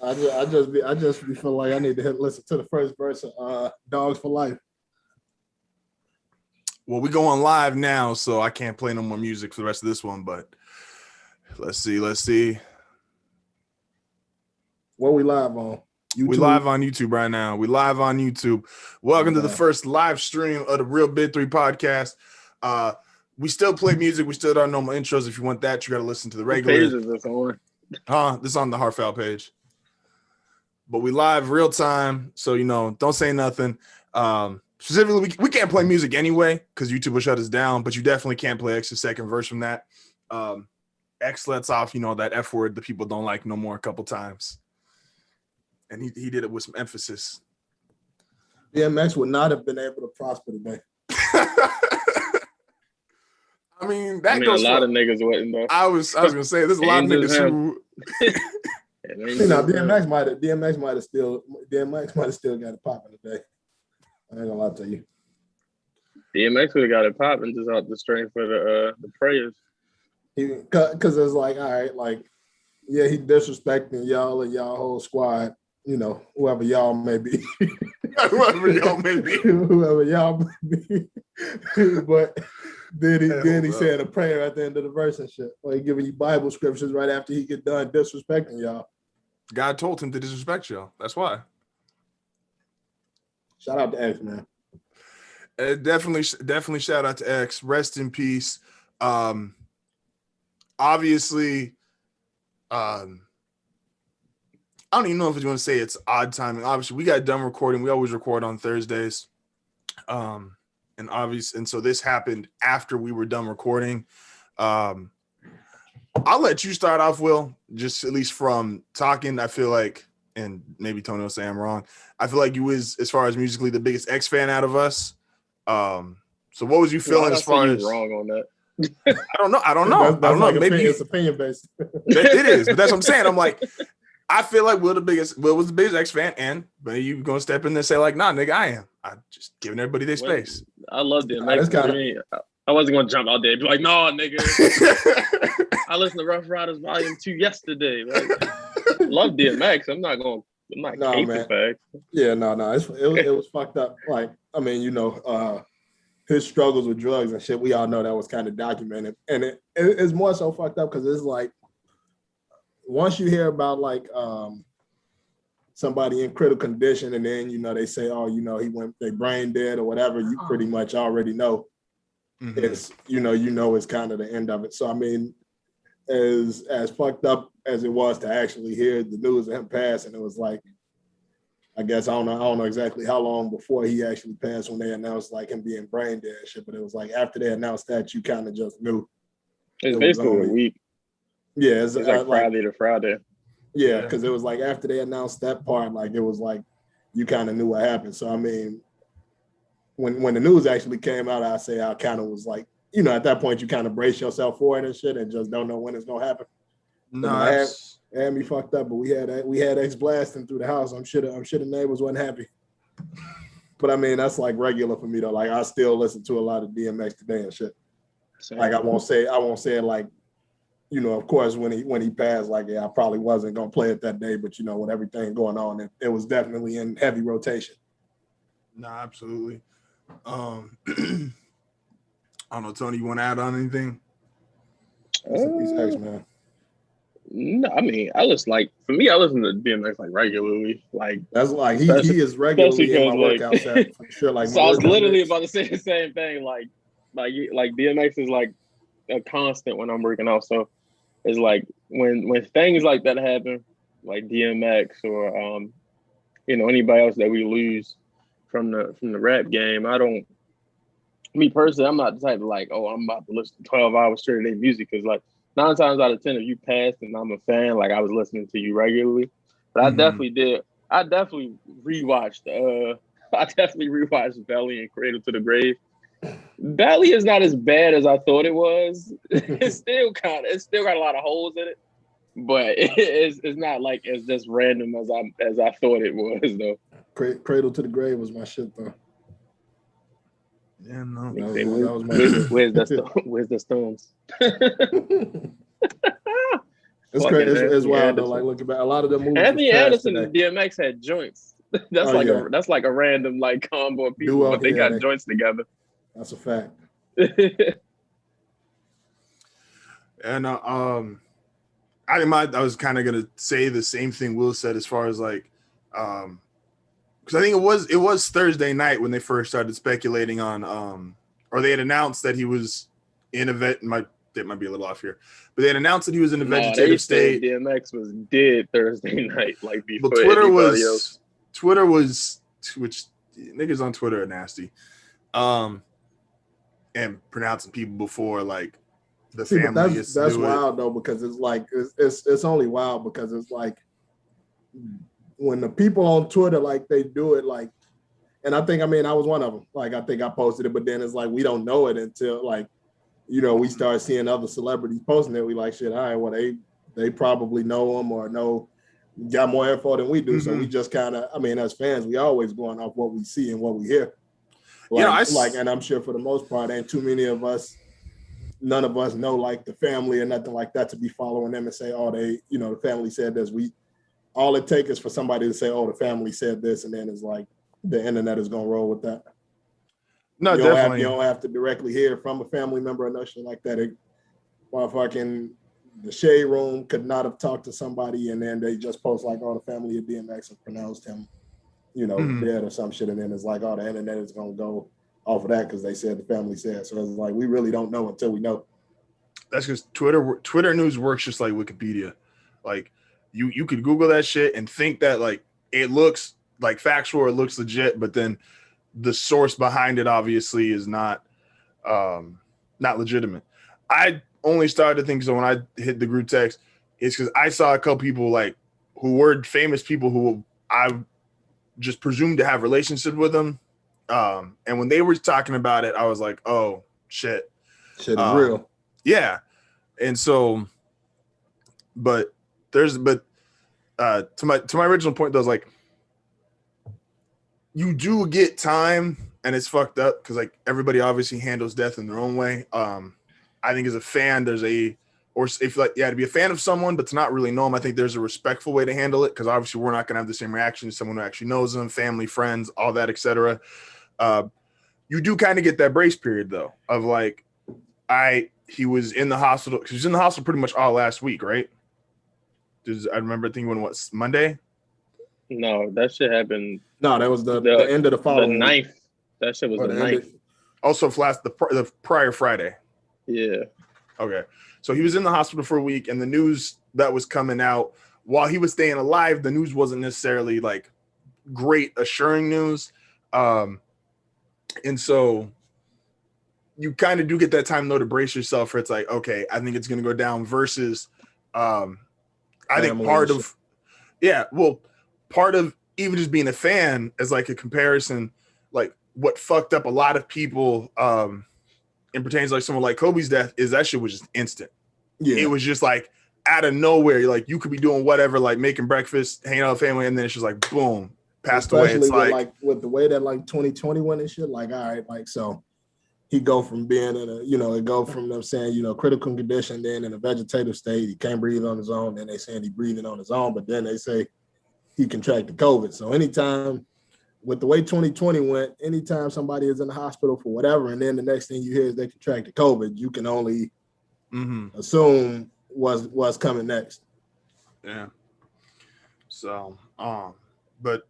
I just be feeling like I need to listen to the first verse of Dogs for Life. Well, we go on live now, so I can't play no more music for the rest of this one, but let's see. What we live on? YouTube. We live on YouTube right now. Welcome to the first live stream of the Real Big 3 podcast. We still play music. We still don't normal intros. If you want that, you got to listen to the regular. What page is this on? This is on the Heartfelt page. But we live real time, so don't say nothing. Specifically, we can't play music anyway because YouTube will shut us down. But you definitely can't play X's second verse from that. X lets off, that F word the people don't like no more a couple times. And he did it with some emphasis. DMX would not have been able to prosper today. I mean, a lot of niggas wouldn't though. I was gonna say there's a lot of niggas who. DMX might have still got it popping today. I ain't gonna lie to you. DMX would have got it popping just off the strength for the prayers. Because it's like, all right, like, yeah, he disrespecting y'all and y'all whole squad. Whoever y'all may be. Whoever y'all may be. But then he said a prayer at the end of the verse and shit. Like giving you Bible scriptures right after he get done disrespecting y'all. God told him to disrespect y'all. That's why. Shout out to X, man. Definitely shout out to X. Rest in peace. Obviously, I don't even know if you want to say it's odd timing. Obviously, we got done recording. We always record on Thursdays. And so this happened after we were done recording. I'll let you start off, Will, just at least from talking. I feel like, and maybe Tony will say I'm wrong, I feel like you was, as far as musically, the biggest X fan out of us. So what was you feeling as far as wrong on that? I don't know. That's like maybe it's opinion based. It is, but that's what I'm saying. I'm like, I feel like Will was the biggest X fan, and but you gonna step in there and say like, nah, nigga, I am. I'm just giving everybody their space. I loved it. I wasn't gonna jump out there and be like, no, nigga. I listened to Rough Riders Volume 2 yesterday. Like, love DMX. I'm not nah, man. Facts. Yeah, no. It was fucked up. Like, I mean, his struggles with drugs and shit. We all know that was kind of documented, and it's more so fucked up because it's like, once you hear about like somebody in critical condition and then they say, oh, they brain dead or whatever, you pretty much already know. Mm-hmm. It's it's kind of the end of it. So I mean, as fucked up as it was to actually hear the news of him pass, and it was like, I guess I don't know exactly how long before he actually passed when they announced like him being brain dead and shit, but it was like after they announced that, you kind of just knew. It's basically a week. Yeah, it's like Friday to Friday. Yeah, because it was like after they announced that part, like it was like you kind of knew what happened. So I mean, when the news actually came out, I say I kind of was like, at that point you kind of brace yourself for it and shit, and just don't know when it's gonna happen. No, had me fucked up, but we had X blasting through the house. I'm sure the neighbors wasn't happy. But I mean, that's like regular for me though. Like I still listen to a lot of DMX today and shit. Same. Like I won't say it like. Of course, when he passed, like, yeah, I probably wasn't going to play it that day, but, with everything going on, it was definitely in heavy rotation. No, absolutely. I don't know, Tony, you want to add on anything? X, man. No, I mean, I listen to DMX like regularly. Like that's like he is regularly in my workout set for sure. Like so I was literally about to say the same thing. Like DMX is like a constant when I'm working out. So it's like when things like that happen, like DMX or anybody else that we lose from the rap game, me personally, I'm not the type of like, oh, I'm about to listen to 12 hours straight of their music, because like 9 times out of 10, if you passed and I'm a fan, like I was listening to you regularly. But I definitely did. I definitely rewatched Belly and Cradle to the Grave. Belly is not as bad as I thought it was. It's still got a lot of holes in it, but it's not like it's just random as I thought it was though. Cradle to the Grave was my shit though. Yeah, no. That was my shit. Where's the Stones? It's Fucking crazy. It's Anthony wild though. Anderson. Like looking back, a lot of the movies Anthony was trash Anderson today. and DMX had joints. Yeah. That's like a random like combo of people, Duo, but they yeah, got joints together. That's a fact. And I was kind of gonna say the same thing Will said as far as like, because I think it was Thursday night when they first started speculating on, or they had announced that he was in a vet. It might be a little off here, but they had announced that he was in a vegetative state. DMX was dead Thursday night, like before But anybody else. Twitter was, which niggas on Twitter are nasty, and pronouncing people before like the family. That's wild though, because it's like it's only wild because it's like when the people on Twitter like they do it like, and I was one of them. Like I think I posted it, but then it's like we don't know it until like, you know, we start seeing other celebrities posting it. We like shit. All right, well they probably know him or got more info than we do. Mm-hmm. So we just kind of, as fans, we always going off what we see and what we hear. And I'm sure for the most part, ain't too many of us. None of us know like the family or nothing like that to be following them and say, oh, they, the family said this. All it takes is for somebody to say, oh, the family said this, and then it's like the internet is gonna roll with that. No, definitely. You don't have to directly hear from a family member or no shit like that. Fucking the Shade Room could not have talked to somebody, and then they just post like, oh, the family of DMX have pronounced him, dead or some shit, and then it's like, oh, the internet is gonna go off of that because they said the family said. So it's like we really don't know until we know. That's because Twitter news works just like Wikipedia. Like you could Google that shit and think that like it looks like factual or it looks legit, but then the source behind it obviously is not legitimate. I only started to think so when I hit the group text. It's because I saw a couple people like who were famous people who I just presumed to have relationships with them. And when they were talking about it, I was like, oh shit. Shit is real. Yeah. And so, to my original point though, is like, you do get time and it's fucked up because like everybody obviously handles death in their own way. I think as a fan, to be a fan of someone, but to not really know them, I think there's a respectful way to handle it because obviously we're not going to have the same reaction as someone who actually knows them, family, friends, all that, etc. You do kind of get that brace period though of like, he was in the hospital because he was in the hospital pretty much all last week, right? I remember thinking Monday? No, that shit happened. No, that was the end of the following. The 9th. That shit was the 9th. Also, the prior Friday. Yeah. Okay. So he was in the hospital for a week, and the news that was coming out while he was staying alive, the news wasn't necessarily like great assuring news. And so you kind of do get that time though to brace yourself for it's like, okay, I think it's going to go down versus I think part of even just being a fan as like a comparison, like what fucked up a lot of people in pertains like someone like Kobe's death is that shit was just instant. Yeah. It was just like out of nowhere. Like you could be doing whatever, like making breakfast, hanging out with family, and then it's just like boom, passed away. It's with the way that like 2020 went and shit, like all right, like so he go from being in from them saying, critical condition, then in a vegetative state, he can't breathe on his own. Then they saying he breathing on his own, but then they say he contracted COVID. So anytime with the way 2020 went, anytime somebody is in the hospital for whatever, and then the next thing you hear is they contracted COVID, you can only assume what's coming next. Yeah. So, but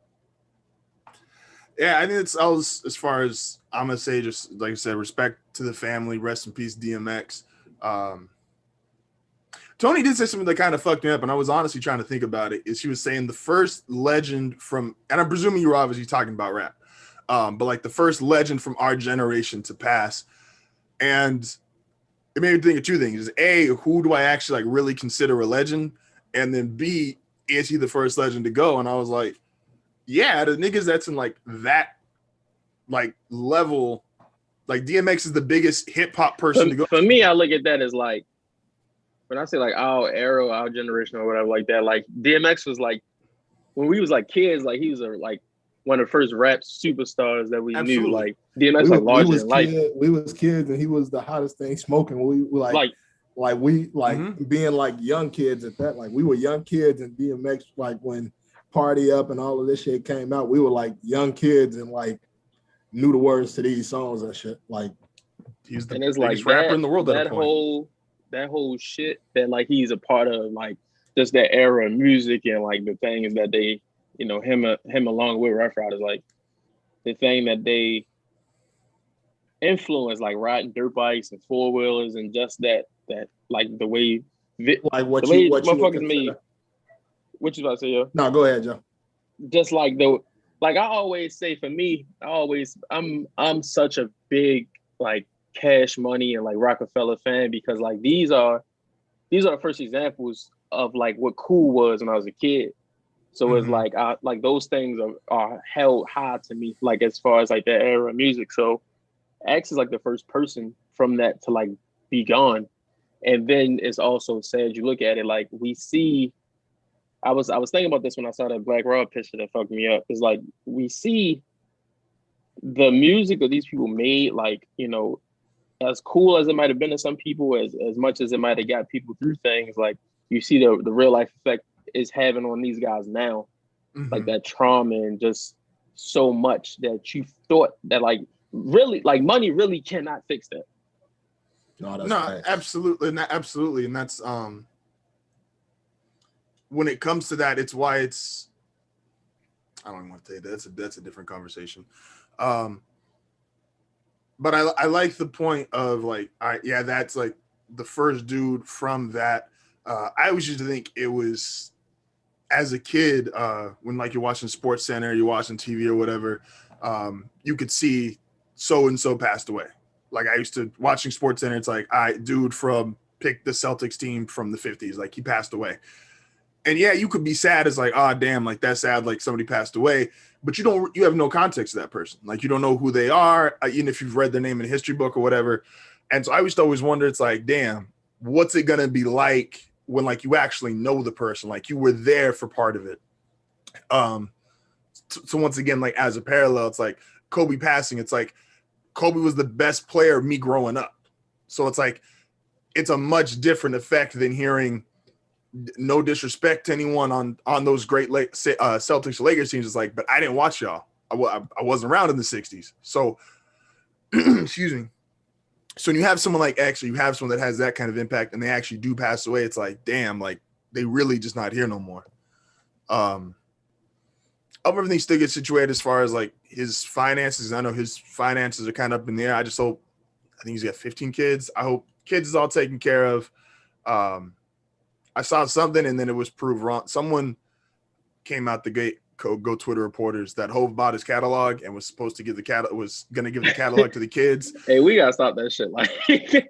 yeah, I think as far as I'm gonna say, just like I said, respect to the family, rest in peace, DMX. Tony did say something that kind of fucked me up, and I was honestly trying to think about it. Is she was saying the first legend from, and I'm presuming you were obviously talking about rap, but like the first legend from our generation to pass, and it made me think of two things: A, who do I actually like really consider a legend, and then B, is he the first legend to go? And I was like, yeah, the niggas that's in like that like level, like DMX is the biggest hip hop person to go. For me, I look at that as like, when I say like our era, our generation or whatever like that, like DMX was like, when we was like kids, like he was like one of the first rap superstars that we knew. Like DMX was larger than life. We was kids and he was the hottest thing smoking. We were like Like being like young kids at that, like we were young kids and DMX, like when Party Up and all of this shit came out, we were like young kids and like knew the words to these songs and shit. Like he's the biggest rapper in the world at a point. That whole shit that like he's a part of, like just that era of music and like the things that they, you know, him along with Rough Riders, like the thing that they influence, like riding dirt bikes and four wheelers and just that like the way motherfuckers made. What you about to say, yo? No, go ahead, Joe. Just like I always say, for me, I'm such a big like Cash Money and like Rockefeller fan, because like these are the first examples of like what cool was when I was a kid. So it's like like those things are held high to me, like as far as like that era of music. So X is like the first person from that to like be gone. And then it's also sad, you look at it, like we see, I was thinking about this when I saw that Black Rob picture that fucked me up. It's like we see the music that these people made, like, you know, as cool as it might have been to some people, as much as it might have got people through things, like you see the real life effect is having on these guys now. Like that trauma and just so much that you thought that like really, like money really cannot fix that. No, absolutely. And that's when it comes to that, it's why it's, I don't even want to say that. That's a different conversation. But I like the point of like, that's like the first dude from that. I always used to think it was, as a kid, when like you're watching Sports Center, you're watching TV or whatever, you could see so-and-so passed away. Like I used to watching Sports Center, it's like, dude from pick the Celtics team from the 50s, like he passed away. And yeah, you could be sad as like, damn, like that's sad, like somebody passed away, but you have no context to that person. Like you don't know who they are, even if you've read their name in a history book or whatever. And so I used to always wonder, it's like, damn, what's it gonna be like when like you actually know the person, like you were there for part of it. So once again, like as a parallel, it's like Kobe passing, it's like Kobe was the best player of me growing up. So it's like, it's a much different effect than hearing, no disrespect to anyone on those great Celtics Lakers teams. It's like, but I didn't watch y'all. I wasn't around in the 60s. So, excuse me. So when you have someone like X, or you have someone that has that kind of impact and they actually do pass away, it's like, damn, like they really just not here no more. I hope everything still gets situated as far as like his finances. I know his finances are kind of up in the air. I think he's got 15 kids. I hope kids is all taken care of. I saw something and then it was proved wrong. Someone came out the gate, go Twitter reporters, that Hov bought his catalog and was supposed to give the catalog to the kids. Hey, we gotta stop that shit. Like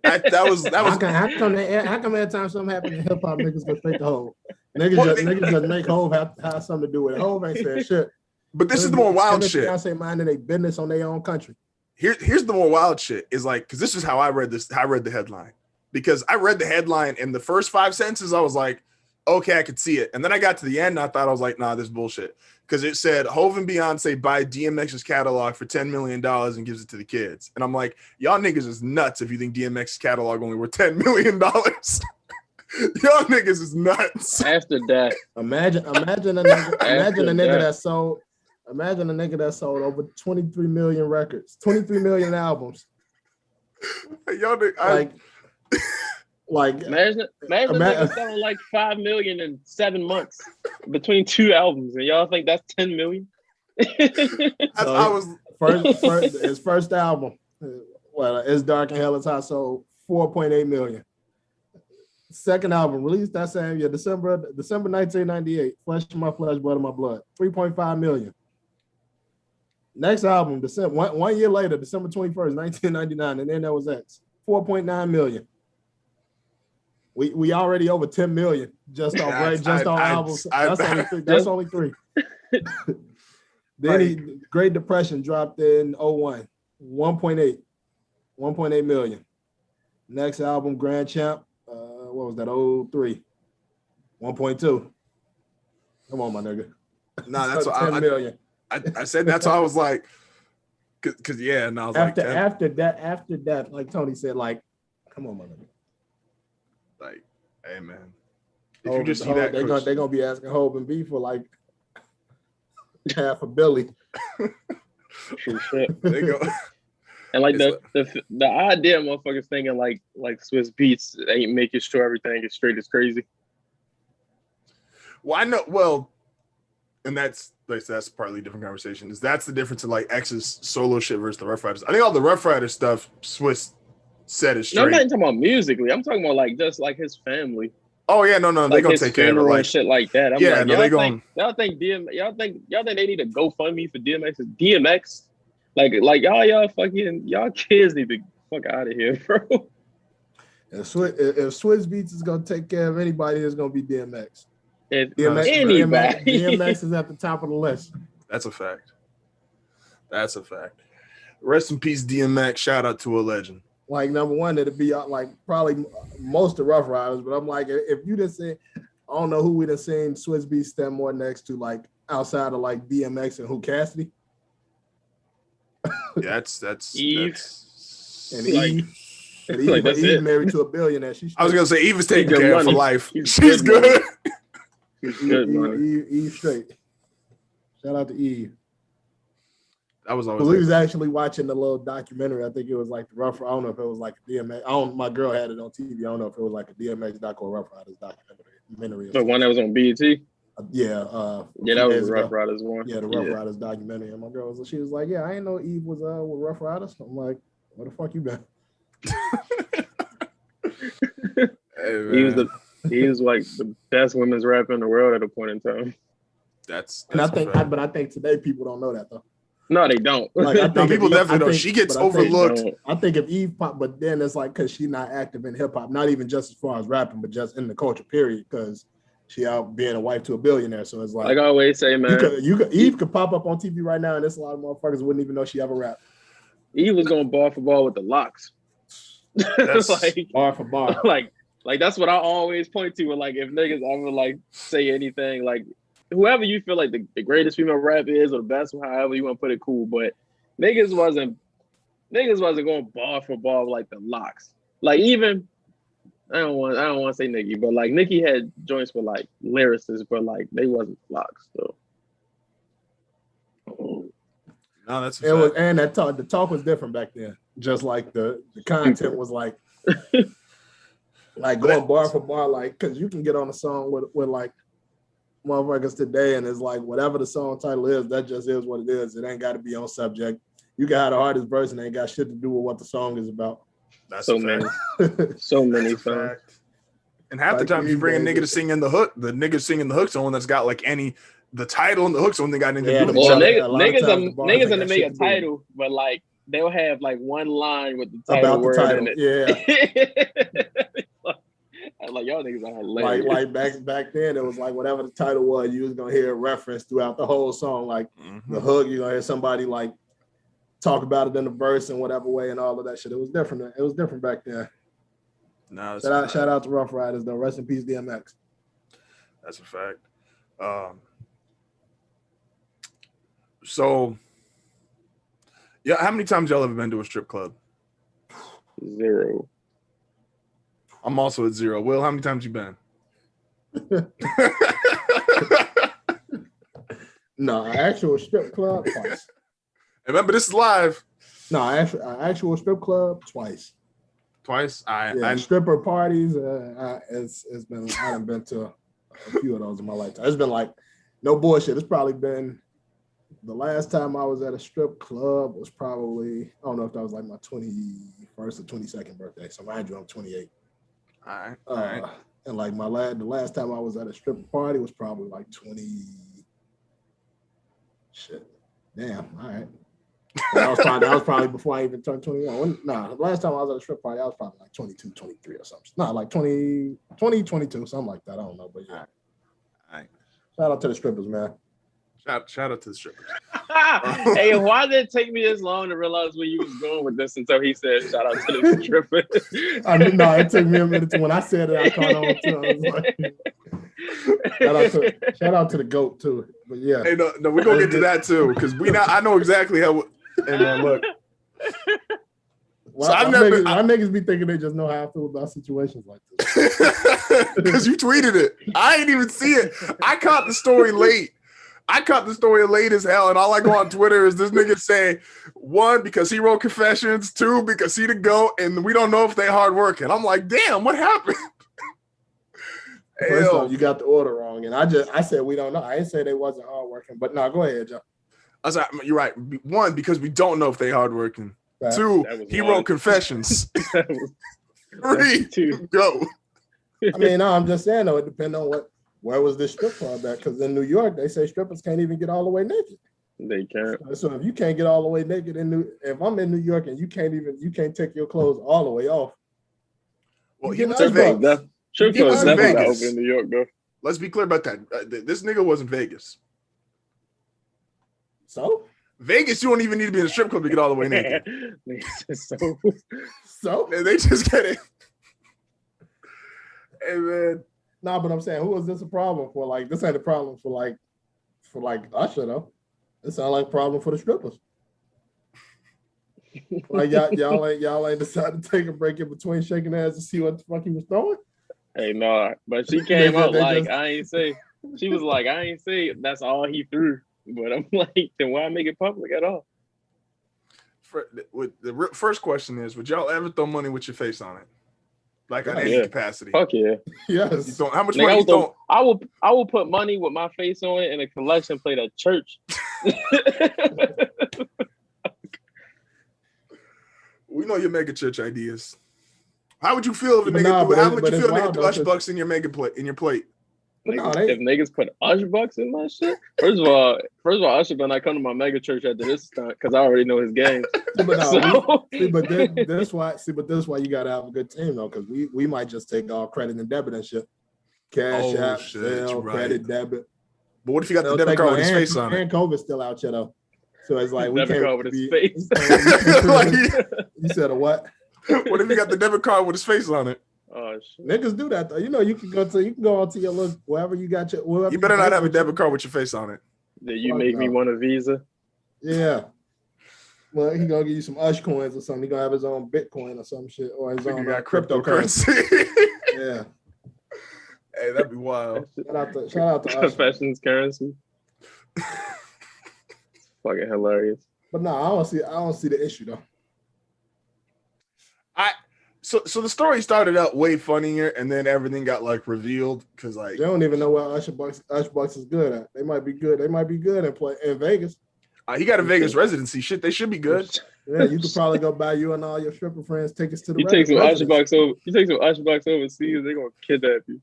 that was. How come every time something happens in hip hop, niggas go straight to Hov? Niggas just make Hov have something to do with it. Hov ain't saying shit. But this is the more wild shit. Beyonce minding their business on their own country. Here's the more wild shit is like, because this is how I read this. How I read the headline, because I read the headline and the first 5 sentences I was like, okay, I could see it, and then I got to the end and I thought, I was like, nah, this is bullshit, because it said Hov and Beyonce buy DMX's catalog for $10 million and gives it to the kids, and I'm like, y'all niggas is nuts if you think DMX's catalog only worth $10 million. Y'all niggas is nuts. After that, imagine a nigga that sold over 23 million records, 23 million albums. Y'all like imagine nigga selling like 5 million in 7 months between 2 albums, and y'all think that's 10 million? His first album, It's Dark and Hell Is Hot, sold 4.8 million. Second album, released that same year, December 1998, Flesh of My Flesh, Blood of My Blood, 3.5 million. Next album, one year later, December 21st, 1999, and then that was X, 4.9 million. We already over 10 million just on albums. That's only three. Then Great Depression dropped in 01, 1.8 million. Next album, Grand Champ, what was that, 03, 1.2. Come on, my nigga. Nah, that's what 10 million. I said that's why I was like, because yeah, and I was after that, like Tony said, like, come on, my nigga. Like, hey man, if you just see that, they're gonna be asking Hope and B for like half a billy. Shit. they go. And like the idea of motherfuckers thinking like Swiss Beats ain't making sure everything is straight is crazy. Well, I know. Well, and that's partly a different conversation. That's the difference in like X's solo shit versus the Rough Riders. I think all the Rough Rider stuff, Swiss said is straight. No, I'm not even talking about musically. I'm talking about like just like his family. Oh yeah, no, like they gonna take care of it, like and shit like that. I'm yeah, like, no, they going. Y'all think they need a GoFundMe for DMX? DMX, like y'all kids need to fuck out of here, bro. If Swiss Beats is gonna take care of anybody, it's gonna be DMX. DMX is at the top of the list. That's a fact. Rest in peace, DMX. Shout out to a legend. Like number one, it'd be like probably most of Rough Riders, but I'm like, if you just say, I don't know who we'd have seen Swiss Beats stand more next to, like outside of like DMX and who Cassidy. Yeah, that's Eve and like, Eve. And Eve, like, Eve married to a billionaire. I was gonna say Eve is taken good care of for money. life. She's good. She's good, man. Eve straight. Shout out to Eve. I was always. We was actually watching the little documentary. I think it was like the Rough. I don't know if it was like a DMX. My girl had it on TV. I don't know if it was like a DMX doc or Rough Riders documentary. The one that was on BET. Yeah. That was the Rough Riders one. Yeah, the Rough Riders documentary. And my girl she was like, "Yeah, I didn't know Eve was with Rough Riders." I'm like, "Where the fuck you been?" Hey, he was like the best women's rapper in the world at a point in time. That's I think today people don't know that though. No, they don't. Like, I think people definitely don't. She gets overlooked. I think if Eve pop, but then it's like because she's not active in hip hop, not even just as far as rapping, but just in the culture period, because she out being a wife to a billionaire. So it's like I always say, man, Eve could pop up on TV right now, and there's a lot of motherfuckers wouldn't even know she ever rapped. Eve was going bar for bar with the Locks. Like bar for bar. Like that's what I always point to. When like if niggas ever like say anything, like whoever you feel like the greatest female rapper is or the best, however you want to put it, cool. But niggas wasn't going bar for bar with like the Locks. Like even I don't want to say Nicki, but like Nicki had joints with like lyricists, but like they wasn't Locks though. No, that's it was, and that the talk was different back then. Just like the content was like going bar for bar, like because you can get on a song with like motherfuckers today, and it's like whatever the song title is, that just is what it is. It ain't got to be on subject. You can have the hardest verse and ain't got shit to do with what the song is about. That's so many songs. And half the time you bring a nigga to sing in the hook, the nigga singing the hook's the one that's got like the title and the hook's the one that got anything to do with well, each other. niggas gonna make a title, but like they'll have like one line with the title about word the title. in it. Yeah. Like y'all niggas are hilarious. Like back then, it was like whatever the title was, you was gonna hear a reference throughout the whole song. Like the hook, you're gonna hear somebody like talk about it in the verse in whatever way and all of that shit. It was different. It was different back then. No, shout out to Rough Riders though. Rest in peace, DMX. That's a fact. So yeah, how many times y'all ever been to a strip club? 0. I'm also at 0. Will, how many times you been? No, actual strip club twice. Remember, this is live. No, actual strip club twice. Twice? Stripper parties. It's been. I haven't been to a few of those in my lifetime. It's been like no bullshit. It's probably been the last time I was at a strip club was probably, I don't know if that was like my 21st or 22nd birthday. So mind you, I'm 28. All right. And like the last time I was at a stripper party was probably like 20. Shit. Damn. All right. That was probably before I even turned 21. The last time I was at a strip party, I was probably like 22, 23 or something. No, like 20, 22, something like that. I don't know, but yeah. All right. Shout out to the strippers, man. Shout out to the strippers. Hey, why did it take me this long to realize where you was going with this until he said shout out to the strippers? It took me a minute when I said it, I caught on too. I was like, shout out to the GOAT too. But yeah. Hey, no, we're gonna get to that too, because I know exactly how. And look, Well, I've never. My niggas be thinking they just know how I feel about situations like this. Because you tweeted it. I ain't even see it. I caught the story late. As hell, and all I go on Twitter is this nigga say, 1, because he wrote Confessions, 2, because he the GOAT, and we don't know if they hard working. I'm like, damn, what happened? First off, you got the order wrong, and I said we don't know. I didn't say they wasn't hard working, but no, go ahead, Joe. I was like, you're right. 1, because we don't know if they hard working. Right. 2, he wrote Confessions. 3, 2, go. I mean, no, I'm just saying though, it depends on where was this strip club at? Because in New York, they say strippers can't even get all the way naked. They can't. So if you can't get all the way naked if I'm in New York and you can't take your clothes all the way off. Well, he was in Vegas. Strip club's definitely not open in New York, though. Let's be clear about that. This nigga was in Vegas. So? Vegas, you don't even need to be in a strip club to get all the way naked. So? They just get it. Hey, man. Nah, but I'm saying, who is this a problem for? Like, this ain't a problem for Usher, though. It sounds like a problem for the strippers. Like, y'all ain't decided to take a break in between shaking ass to see what the fuck he was throwing? Hey, no, but she came out like, I ain't say, she was like, I ain't say that's all he threw. But I'm like, then why make it public at all? The first question is, would y'all ever throw money with your face on it? Like on any capacity? Fuck yeah. Yes. How much money you don't? I will put money with my face on it in a collection plate at church. We know your mega church ideas. How would you feel if a nigga? How would you feel if nigga Ush bucks in your plate? If niggas put Ush bucks in my shit, first of all, Usher better not come to my mega church after this stunt because I already know his game. That's why you gotta have a good team though, because we might just take all credit and debit and shit. Cash app, Zelle, credit, debit. But what if you got the debit card with his face on it? And COVID's still out here though, so it's like we debit can't card with his face. You said a what? What if you got the debit card with his face on it? Oh shit. Niggas do that though. You know, you can go onto your look wherever you got your. You better not have a debit card with your face on it. Did you make me want a Visa? Yeah. Well, he gonna give you some Ush coins or something. He gonna have his own Bitcoin or some shit, or his own cryptocurrency. Yeah. Hey, that'd be wild. Shout out to Ush. Confessions currency. It's fucking hilarious. But no, I don't see the issue though. So the story started out way funnier, and then everything got like revealed because like they don't even know what Ush Bucks is good at. They might be good. They might be good and play in Vegas. He got a Vegas residency. Shit, they should be good. Yeah, you could probably go buy you and all your stripper friends tickets to the. You take some Ush Bucks over. You take some Ush Bucks overseas. They're gonna kidnap you.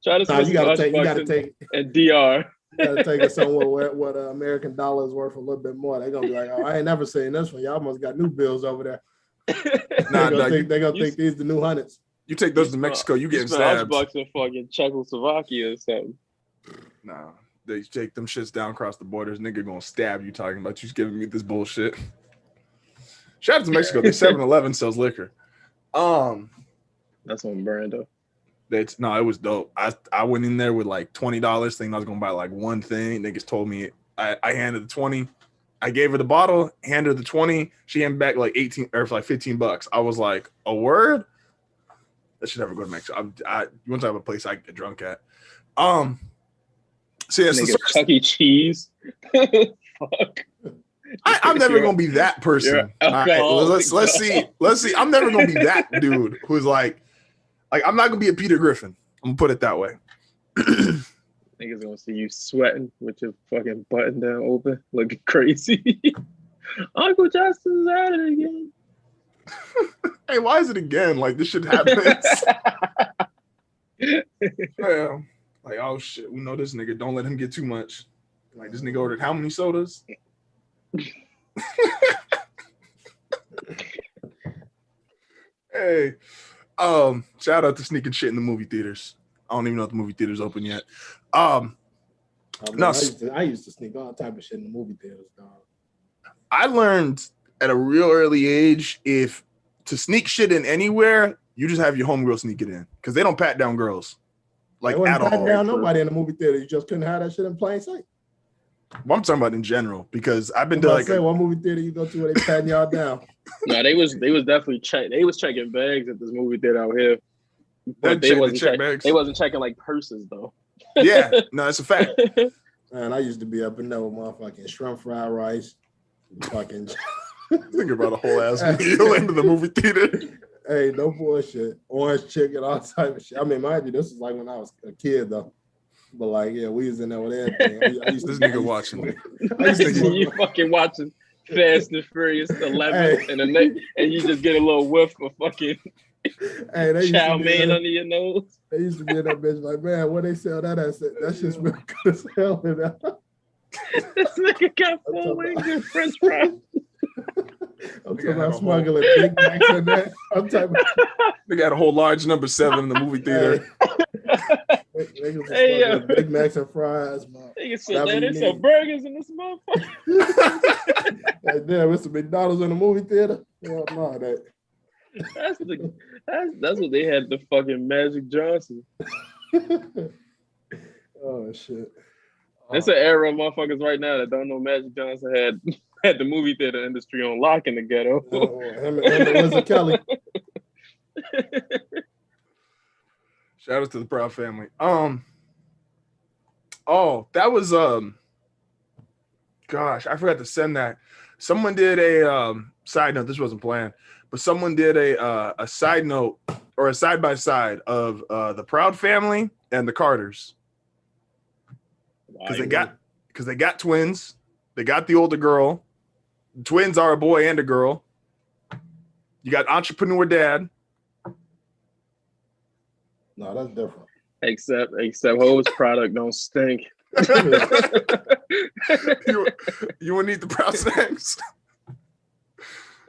try to you gotta take and DR. You gotta take it somewhere what American dollar is worth a little bit more. They're gonna be like, oh, I ain't never seen this one. Y'all must got new bills over there. They're gonna think these the new hundreds. You take those to Mexico, you getting stabbed. $100 in fucking Czechoslovakia or something. Nah, they take them shits down across the borders. Nigga gonna stab you talking about you giving me this bullshit. Shout out to Mexico. The 7-Eleven sells liquor. That's on brand though. It was dope. I went in there with like $20, thinking I was gonna buy like one thing. Niggas told me I handed the 20. I gave her the bottle, handed her the 20. She handed back like 18 or like $15. I was like, a word? That should never go to Mexico. You want to have a place I can get drunk at. So yeah, Chuck E. Cheese. Fuck. I'm never gonna be that person. All right, let's see. I'm never gonna be that dude who's like I'm not gonna be a Peter Griffin. I'm gonna put it that way. Niggas gonna see you sweating with your fucking button down open, looking crazy. Uncle Justin's at it again. Hey, why is it again? Like this shit happens. Yeah. Like, oh shit, we know this nigga. Don't let him get too much. Like this nigga ordered how many sodas? Hey, shout out to sneaking shit in the movie theaters. I don't even know if the movie theater's open yet. I used to sneak all type of shit in the movie theaters, dog. I learned at a real early age if to sneak shit in anywhere, you just have your homegirl sneak it in because they don't pat down girls. Like they at all. Pat down nobody in the movie theater. You just couldn't have that shit in plain sight. Well, I'm talking about in general because I've been I'm to about to say, what movie theater you go to where they patting y'all down? No, they was definitely They was checking bags at this movie theater out here, but they wasn't checking like purses though. Yeah, no, that's a fact. Man, I used to be up in there with motherfucking shrimp fried rice, fucking. Think about a whole ass meal into the movie theater. Hey, no bullshit. Orange chicken, all type of shit. I mean, mind you, this was like when I was a kid though. But like, yeah, we was in there with everything. I used This to, nigga watching. You fucking watching Fast and Furious 11, and you just get a little whiff of fucking chow mein under your nose. They used to be in that bitch like, man, what they sell that at? That shit's real good as hell in there. This nigga got 4 wings and French fries. I'm talking about smuggling Big Macs in there. I'm talking about. They got a whole large number 7 in the movie theater. Hey, Big Macs and fries, man. Nigga said that there's some burgers in this motherfucker. Like, damn, it's some McDonald's in the movie theater. Hell no, that's what they had the fucking Magic Johnson. Oh shit. It's an era of motherfuckers right now that don't know Magic Johnson had the movie theater industry on lock in the ghetto. Him and Elizabeth Kelly. Shout out to the Proud family. Oh, that was gosh, I forgot to send that. Someone did a side note. This wasn't planned, but someone did a side note or a side by side of the Proud family and the Carters. Because they got twins. They got the older girl. Twins are a boy and a girl. You got entrepreneur dad. No, that's different. Except Ho's product don't stink. You would need the Proud snacks.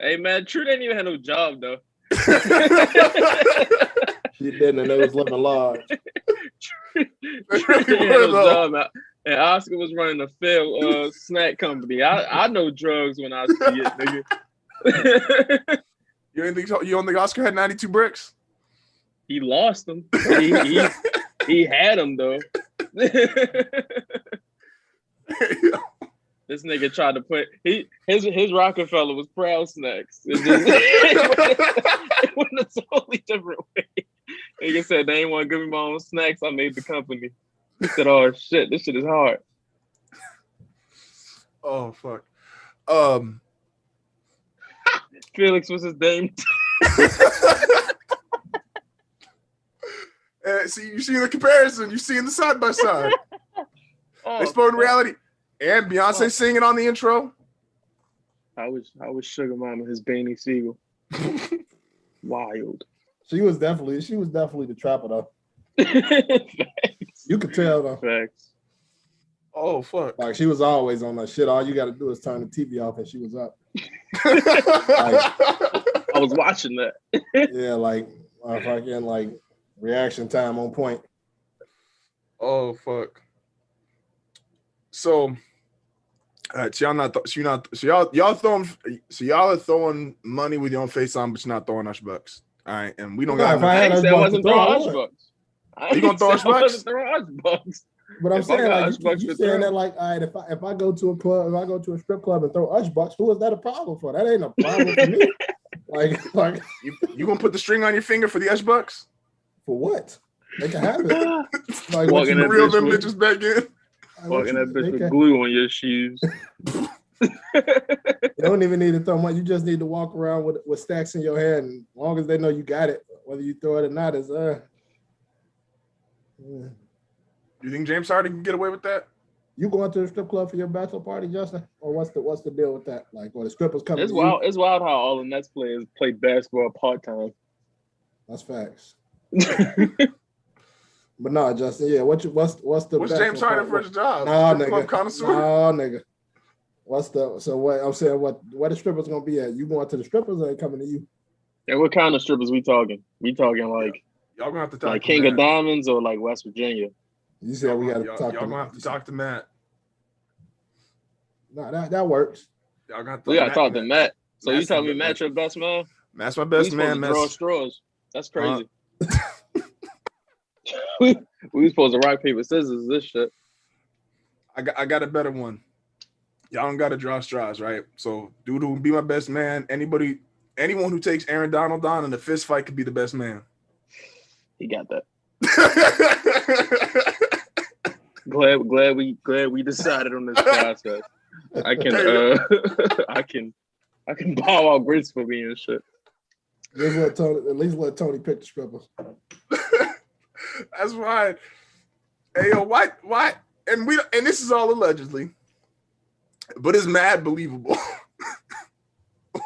Hey man, True didn't even have no job though. She didn't, and it was living large. True didn't have no job. And Oscar was running a failed snack company. I know drugs when I see it, nigga. You don't think Oscar had 92 bricks? He lost them. He had them though. This nigga tried to put his Rockefeller was Proud Snacks. It went a totally different way. Nigga said they ain't want to give me my own snacks. I made the company. He said, "Oh shit, this shit is hard." Oh fuck. Felix was his name. See, you see the comparison. You see in the side by side. Exploding reality. And Beyonce singing on the intro. I was Sugar Mama, his Beanie Siegel. Wild. She was definitely the trapper though. Facts. You could tell though. Facts. Oh fuck! Like she was always on that shit. All you got to do is turn the TV off and she was up. I was watching that. Yeah, like fucking like reaction time on point. Oh fuck! So, y'all are throwing money with your own face on, but you're not throwing us bucks. All right, and we don't got. I wasn't throwing us bucks. You gonna throw us bucks? But I'm saying like you saying that like, all right, if I go to a club, if I go to a strip club and throw Ush bucks, who is that a problem for? That ain't a problem for me. Like you gonna put the string on your finger for the Ush bucks? For what? They can have it. Like walking you reel them bitches back in. Walking that bitch with glue on your shoes. You don't even need to throw money. You just need to walk around with stacks in your hand. And as long as they know you got it, whether you throw it or not, is You think James Harden can get away with that? You going to the strip club for your bachelor party, Justin? Or what's the deal with that? Like, or the strippers coming? It's wild. It's wild how all the Nets players play basketball part time. That's facts. But no, Justin. Yeah, what's James Harden first job? Nah, nigga. What I'm saying? What the strippers gonna be at? You going to the strippers or they coming to you? Yeah, what kind of strippers we talking? We talking like y'all gonna have to talk like to King Matt. of Diamonds or like West Virginia? You said we got to talk. Y'all gonna have to talk to Matt. No, that works. Y'all gotta talk to Matt. So you telling me Matt your best man? Matt's my best man. Draw straws. That's crazy. We supposed to rock paper scissors. This shit. I got a better one. y'all don't gotta draw straws, right? So, dude who would be my best man. Anyone who takes Aaron Donald on in a fist fight could be the best man. He got that. glad we decided on this process. I can bow out gracefully and shit. At least let Tony pick the strippers. That's fine. Hey yo, why? And this is all allegedly, but it's mad believable.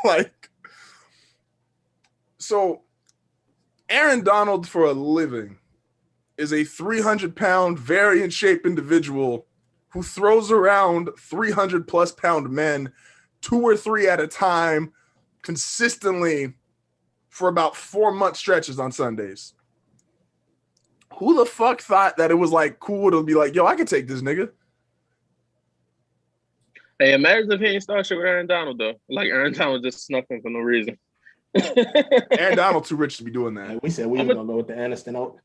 Like, so Aaron Donald for a living is a 300-pound, very in shape individual who throws around 300+ pound men 2 or 3 at a time consistently for about 4-month stretches on Sundays. Who the fuck thought that it was like cool to be like, yo, I can take this nigga? Hey, imagine if he ain't start shit with Aaron Donald though. Like Aaron Donald just snuck him for no reason. Aaron Donald too rich to be doing that. We said we were gonna go with the Aniston Oak.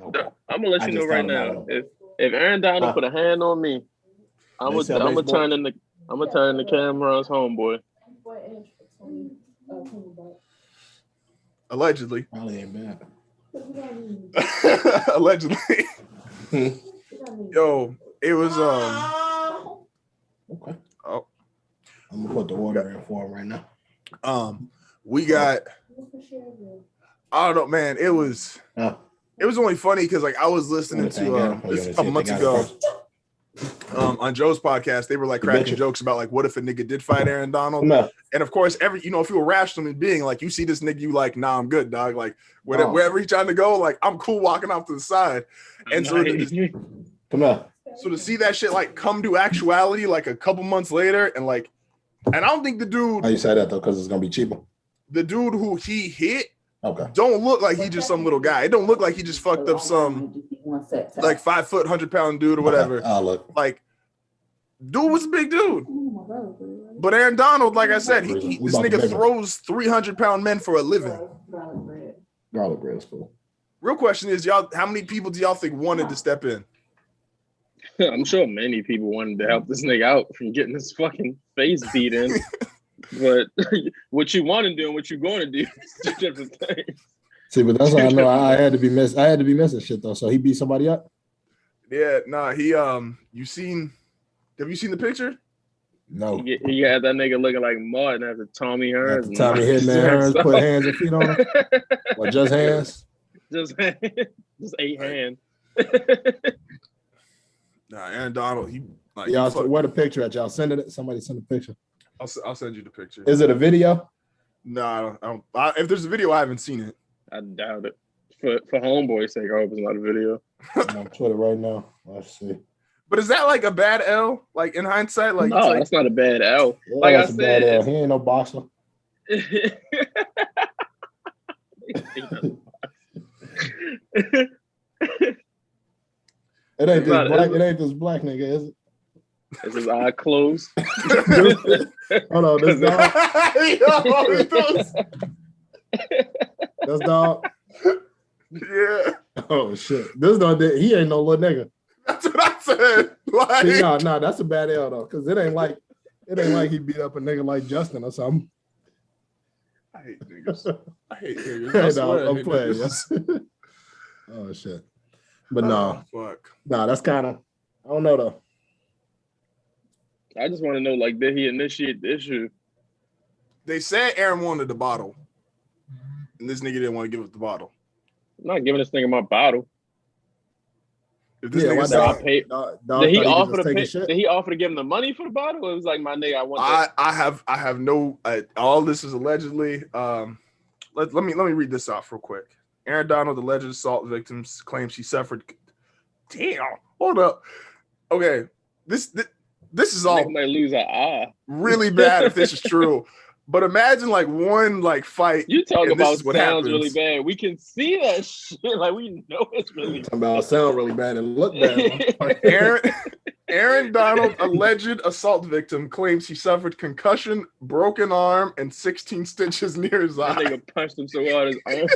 Okay. I'm gonna let you know right now. If Aaron Donald put a hand on me, I'm gonna turn in the camera on his homeboy. Allegedly. Probably ain't bad. Allegedly. Yo, it was Okay. Oh, I'm gonna put the order in for him right now. We got. I don't know, man. It was only funny because like I was listening to this a couple months ago on Joe's podcast. They were like cracking jokes about like what if a nigga did fight Aaron Donald, and of course if you're a rational being, like you see this nigga, you like, nah, I'm good, dog. Like wherever he's trying to go, like I'm cool walking off to the side, and so so to see that shit like come to actuality like a couple months later, and I don't think the dude. How you say that though? Because it's gonna be cheaper. The dude who he hit. Okay. Don't look like he just some little guy. It don't look like he just fucked up some like 5 foot, 100-pound dude or whatever. Okay. Look. Like, dude was a big dude. But Aaron Donald, like I said, this nigga throws 300-pound men for a living. Garlic bread is cool. Real question is, y'all, how many people do y'all think wanted to step in? I'm sure many people wanted to help this nigga out from getting his fucking face beat in. But what you want to do and what you're going to do is two different things. See, but that's how I know I had to be missing shit though. So he beat somebody up. Yeah, nah. He have you seen the picture? No. He had that nigga looking like Martin after Tommy Hearns. Tommy Hitman Hearns put hands and feet on him. Or just hands? Just 8 hands. Nah, Aaron Donald. He like y'all. Where the picture at? Y'all send it. Somebody send a picture. I'll send you the picture. Is it a video? No, I don't. If there's a video, I haven't seen it. I doubt it. For homeboy's sake, I hope it's not a video. I'm on Twitter right now. Let's see. But is that like a bad L? Like in hindsight, like no, that's not a bad L. Yeah, like I said, he ain't no boxer. It ain't this black nigga, is it? Is his eye closed? Hold on, this dog. This dog. Yeah. Oh shit. This dog did. He ain't no little nigga. That's what I said. Like, see, no, that's a bad L though, because it ain't like he beat up a nigga like Justin or something. I hate niggas. I'm playing. Yeah. Oh shit. But no. Fuck. Nah, that's kind of. I don't know though. I just want to know, like, did he initiate the issue? They said Aaron wanted the bottle, and this nigga didn't want to give up the bottle. I'm not giving this nigga my bottle. If this nigga said, did he offer to give him the money for the bottle? Or it was like, my nigga, I want. I have no. All this is allegedly. Let me read this off real quick. Aaron Donald, alleged assault victims, claims she suffered. Damn, hold up. Okay, this is all might lose an eye. Really bad if this is true. But imagine like one like fight. You talk about what sounds happens. really bad. We can see that shit. Like we know it's really bad. About sound really bad and look bad. Aaron Donald, alleged assault victim, claims he suffered concussion, broken arm, and 16 stitches near his eye. That nigga punched him so hard his arm.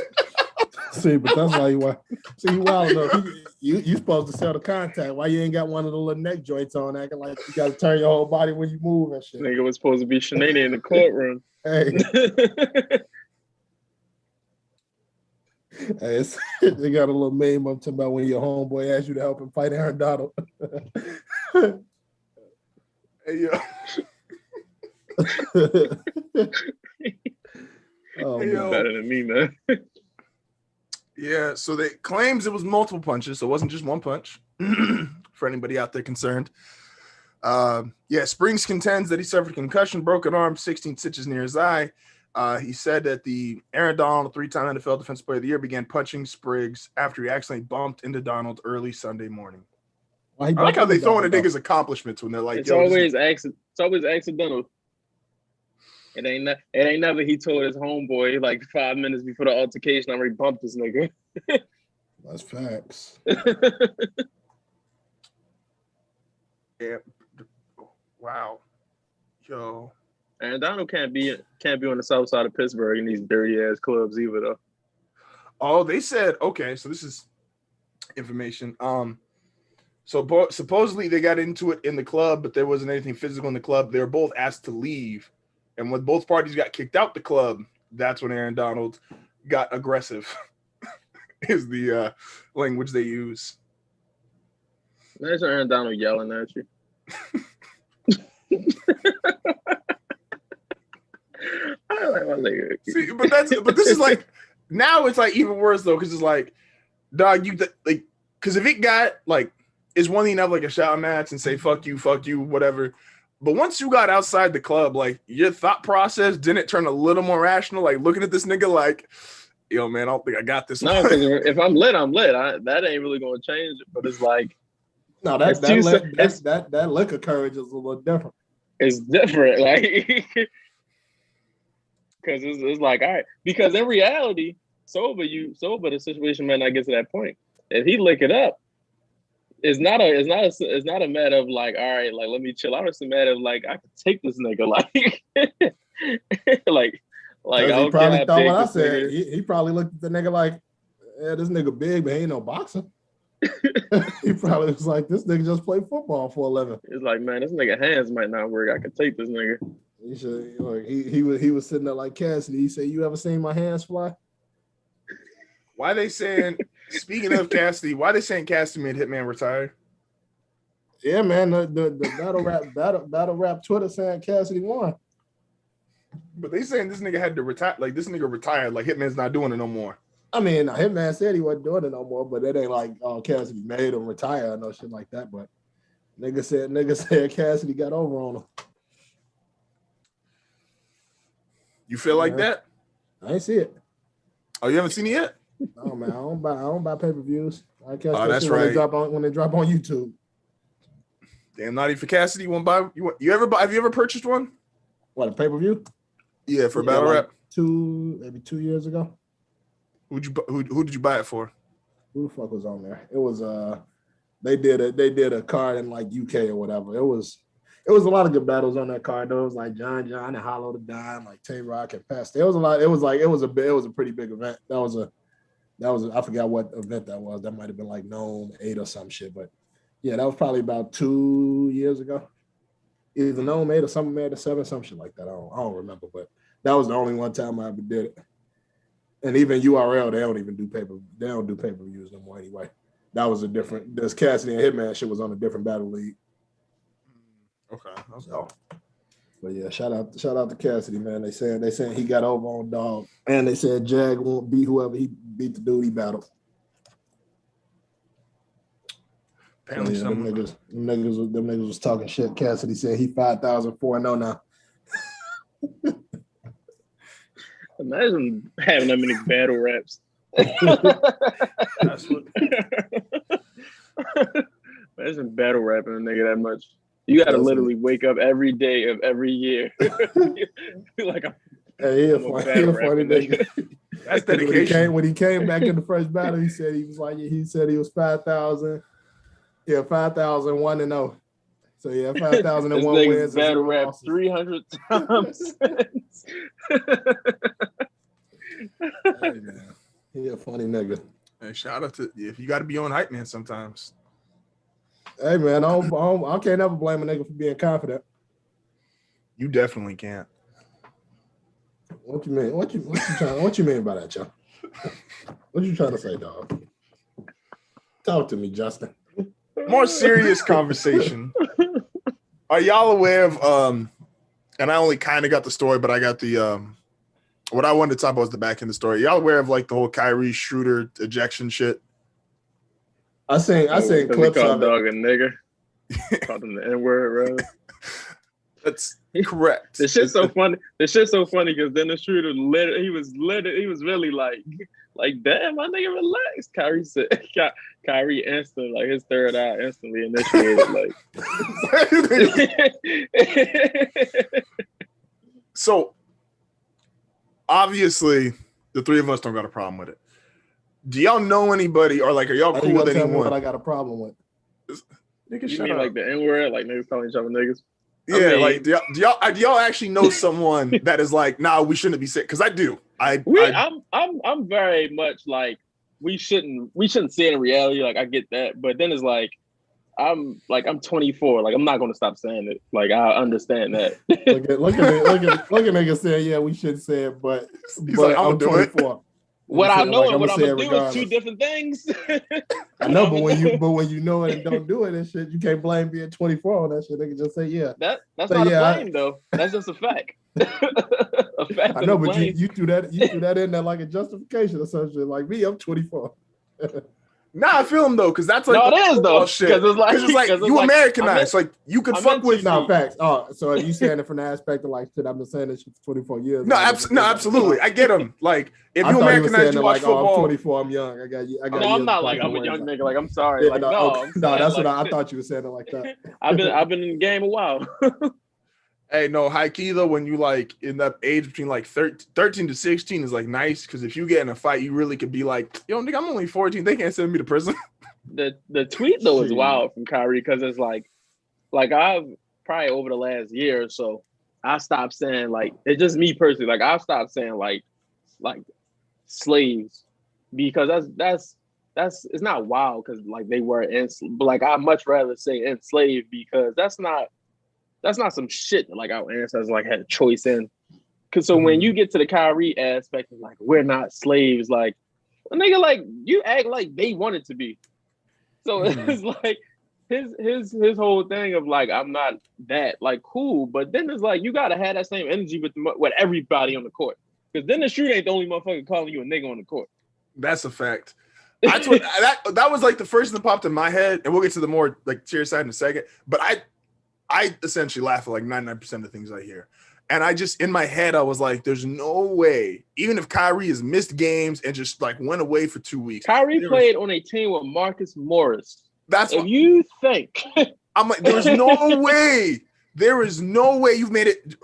See, but that's why you see you wild enough. You supposed to sell the contact. Why you ain't got one of the little neck joints on, acting like you got to turn your whole body when you move and shit? Nigga was supposed to be Shanae in the courtroom. Hey, they got a little meme up talking about when your homeboy asked you to help him fight Aaron Donald. Hey, yo. Oh, Hey, yo. Better than me, man. Yeah, so they claims it was multiple punches, so it wasn't just one punch. For anybody out there concerned. Yeah, Springs contends that he suffered a concussion, broken arm, 16 stitches near his eye. He said that the Aaron Donald, 3-time NFL Defensive Player of the Year, began punching Spriggs after he accidentally bumped into Donald early Sunday morning. I like how they throw in a nigga's accomplishments when they're like, it's always accidental. It ain't never he told his homeboy like 5 minutes before the altercation, I already bumped this nigga. That's facts. Yeah. Wow. Yo. And Donald can't be on the south side of Pittsburgh in these dirty ass clubs either though. Oh, they said, okay, so this is information. So supposedly they got into it in the club, but there wasn't anything physical in the club. They were both asked to leave. And when both parties got kicked out the club, that's when Aaron Donald got aggressive, is the language they use. Imagine Aaron Donald yelling at you. I like my nigga. See, but this is like, now it's like even worse though, because it's like, dog, because if it got like, it's one thing to have like a shout match and say fuck you, whatever. But once you got outside the club, like your thought process didn't turn a little more rational. Like looking at this nigga, like, yo, man, I don't think I got this. No, because if I'm lit, I'm lit. That ain't really gonna change it. But it's like, no, that liquor courage is a little different. It's different, like, because it's like, all right. Because in reality, sober, the situation might not get to that point. If he lick it up, it's not a matter of like, all right, like let me chill out. It's a matter of like I can take this nigga, like, like he probably thought what I said. He probably looked at the nigga like, yeah, this nigga big, but he ain't no boxer. He probably was like, this nigga just played football for a living. It's like, man, this nigga hands might not work. I can take this nigga. He should, like, he was sitting there like Cassidy. He said, "You ever seen my hands fly?" Why they saying? Speaking of Cassidy, why they saying Cassidy made Hitman retire? Yeah, man, the battle rap Twitter saying Cassidy won. But they saying this nigga had to retire. Like this nigga retired. Like Hitman's not doing it no more. I mean, Hitman said he wasn't doing it no more, but it ain't like Cassidy made him retire or no shit like that. But nigga said Cassidy got over on him. You feel like that? I ain't see it. Oh, you haven't seen it yet? No, man, I don't buy pay-per-views. I catch that's right. When they drop on YouTube. Damn, naughty for Cassidy. You want to buy? Have you ever purchased one? What, a pay-per-view? Yeah, for battle rap. Maybe 2 years ago. Who did you buy it for? Who the fuck was on there? It was they did a card in like UK or whatever. It was a lot of good battles on that card. Though. It was like John and Hollow the Dime, like Tay Rock and Pest. It was a lot. It was a pretty big event. That was I forgot what event that was. That might have been like Gnome 8 or some shit. But yeah, that was probably about 2 years ago. Either Gnome 8 or something made 7, some shit like that. I don't remember, but that was the only one time I ever did it. And even URL, they don't do pay-per-views no more anyway. That was a different. This Cassidy and Hitman shit was on a different battle league. Okay. So, but yeah, shout out to Cassidy, man. They saying he got over on Dog, and they said Jag won't beat whoever he beat the dude he battled. Apparently, yeah, them niggas was talking shit. Cassidy said he 5,400 now. Imagine having that many battle raps. Imagine battle rapping a nigga that much. You got to literally wake up every day of every year. Like he a funny nigga. That's dedication. When he came back in the first battle, he said he was 5,000. Yeah, 5,001-0. So yeah, 5,001 wins. Battle rap 300 times. Hey, man. He a funny nigga. And shout out to if you got to be on hype, man. Sometimes. Hey man, I can't ever blame a nigga for being confident. You definitely can't. What you mean? What you mean by that, y'all? What you trying to say, dog? Talk to me, Justin. More serious conversation. Are y'all aware of and I only kind of got the story, but I got the what I wanted to talk about was the back end of the story. Y'all aware of like the whole Kyrie Schroeder ejection shit? I seen clips of dog it. a nigga. Called him the N-word, bro. That's correct. The shit's so funny. The shit's so funny because then the shooter he was really like, damn, my nigga, relax. Kyrie said, Kyrie instantly, like his third eye instantly initiated, like. So obviously, the three of us don't got a problem with it. Do y'all know anybody, or like, are y'all cool with anyone? What I got a problem with? Nigga, You shut mean up. like the N-word, like niggas calling each other niggas? Yeah, I mean, like do y'all actually know someone that is like, nah, we shouldn't be sick? Because I do. I'm very much like we shouldn't see it in reality. Like I get that, but then it's like I'm 24. Like I'm not gonna stop saying it. Like I understand that. look at niggas saying, yeah, we should say it, but like, I'm 24. What I know like, and what I'm gonna do regardless. is two different things. I know, but when you know it and don't do it and shit, you can't blame being 24 on that shit. They can just say, yeah. That's not a blame though. That's just a fact. A fact. I know, but you threw that in there like a justification or something. Like me, I'm 24. Nah, I feel him though, because that's like no, it is though. Shit. Because it's like you Americanized. Like you could fuck with. No facts. Oh, so are you saying it from the aspect of like, shit, I've been saying this shit for 24 years? No, absolutely. I get him. Like if you Americanized, you watch football. I'm 24. I'm young. I got you. No, I'm not like I'm a young nigga. Like I'm sorry. Yeah, like no, that's what I thought you were saying it like that. I've been in the game a while. Hey, no, high key though, when you like in that age between like 13 to 16 is like nice, because if you get in a fight, you really could be like, yo, nigga, I'm only 14. They can't send me to prison. The tweet though is wild from Kyrie, because it's like I've probably over the last year or so, I stopped saying like, it's just me personally, like I've stopped saying like slaves, because that's it's not wild because like they were but like I'd much rather say enslaved, because that's not some shit that like our ancestors like had a choice in. Cause so when you get to the Kyrie aspect of like, we're not slaves, like a nigga, like you act like they wanted to be. So it's like his whole thing of like, I'm not that, like, cool, but then it's like you gotta have that same energy with everybody on the court, because then the shooter ain't the only motherfucker calling you a nigga on the court. That's a fact. That's what that was like the first thing that popped in my head, and we'll get to the more like serious side in a second. But I essentially laugh at like 99% of the things I hear. And I just, in my head, I was like, there's no way, even if Kyrie has missed games and just like went away for 2 weeks. Kyrie played on a team with Marcus Morris. That's if you think. I'm like, there's no way. There is no way you've made it.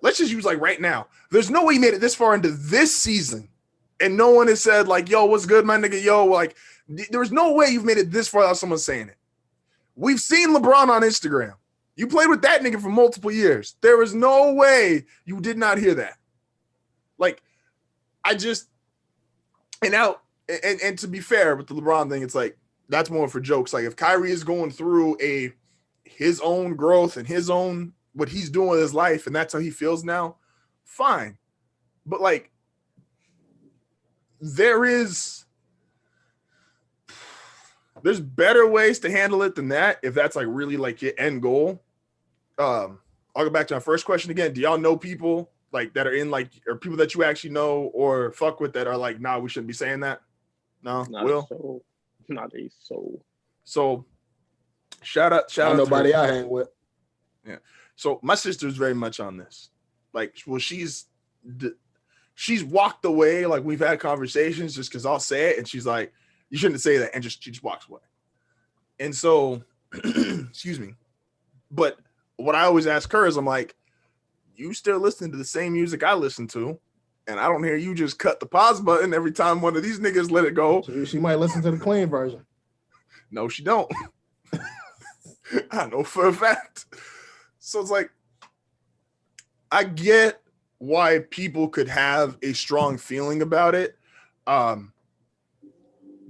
Let's just use like right now. There's no way you made it this far into this season. And no one has said like, yo, what's good, my nigga? Yo, like, there's no way you've made it this far without someone saying it. We've seen LeBron on Instagram. You played with that nigga for multiple years. There is no way you did not hear that. Like, I just, and now, and to be fair with the LeBron thing, it's like, that's more for jokes. Like, if Kyrie is going through his own growth and his own, what he's doing with his life, and that's how he feels now, fine. But like, there's better ways to handle it than that, if that's like really like your end goal. I'll go back to my first question again. Do y'all know people like that are in like, or people that you actually know or fuck with that are like, nah, we shouldn't be saying that? No, Will? Not a soul. So shout out nobody I hang with. Yeah. So my sister's very much on this. Like, well, she's walked away. Like, we've had conversations just because I'll say it, and she's like, you shouldn't say that, and she just walks away. And so, excuse me. But what I always ask her is, I'm like, you still listening to the same music I listen to, and I don't hear you just cut the pause button every time one of these niggas let it go. She might listen to the clean version. No, she don't. I know for a fact. So it's like, I get why people could have a strong feeling about it.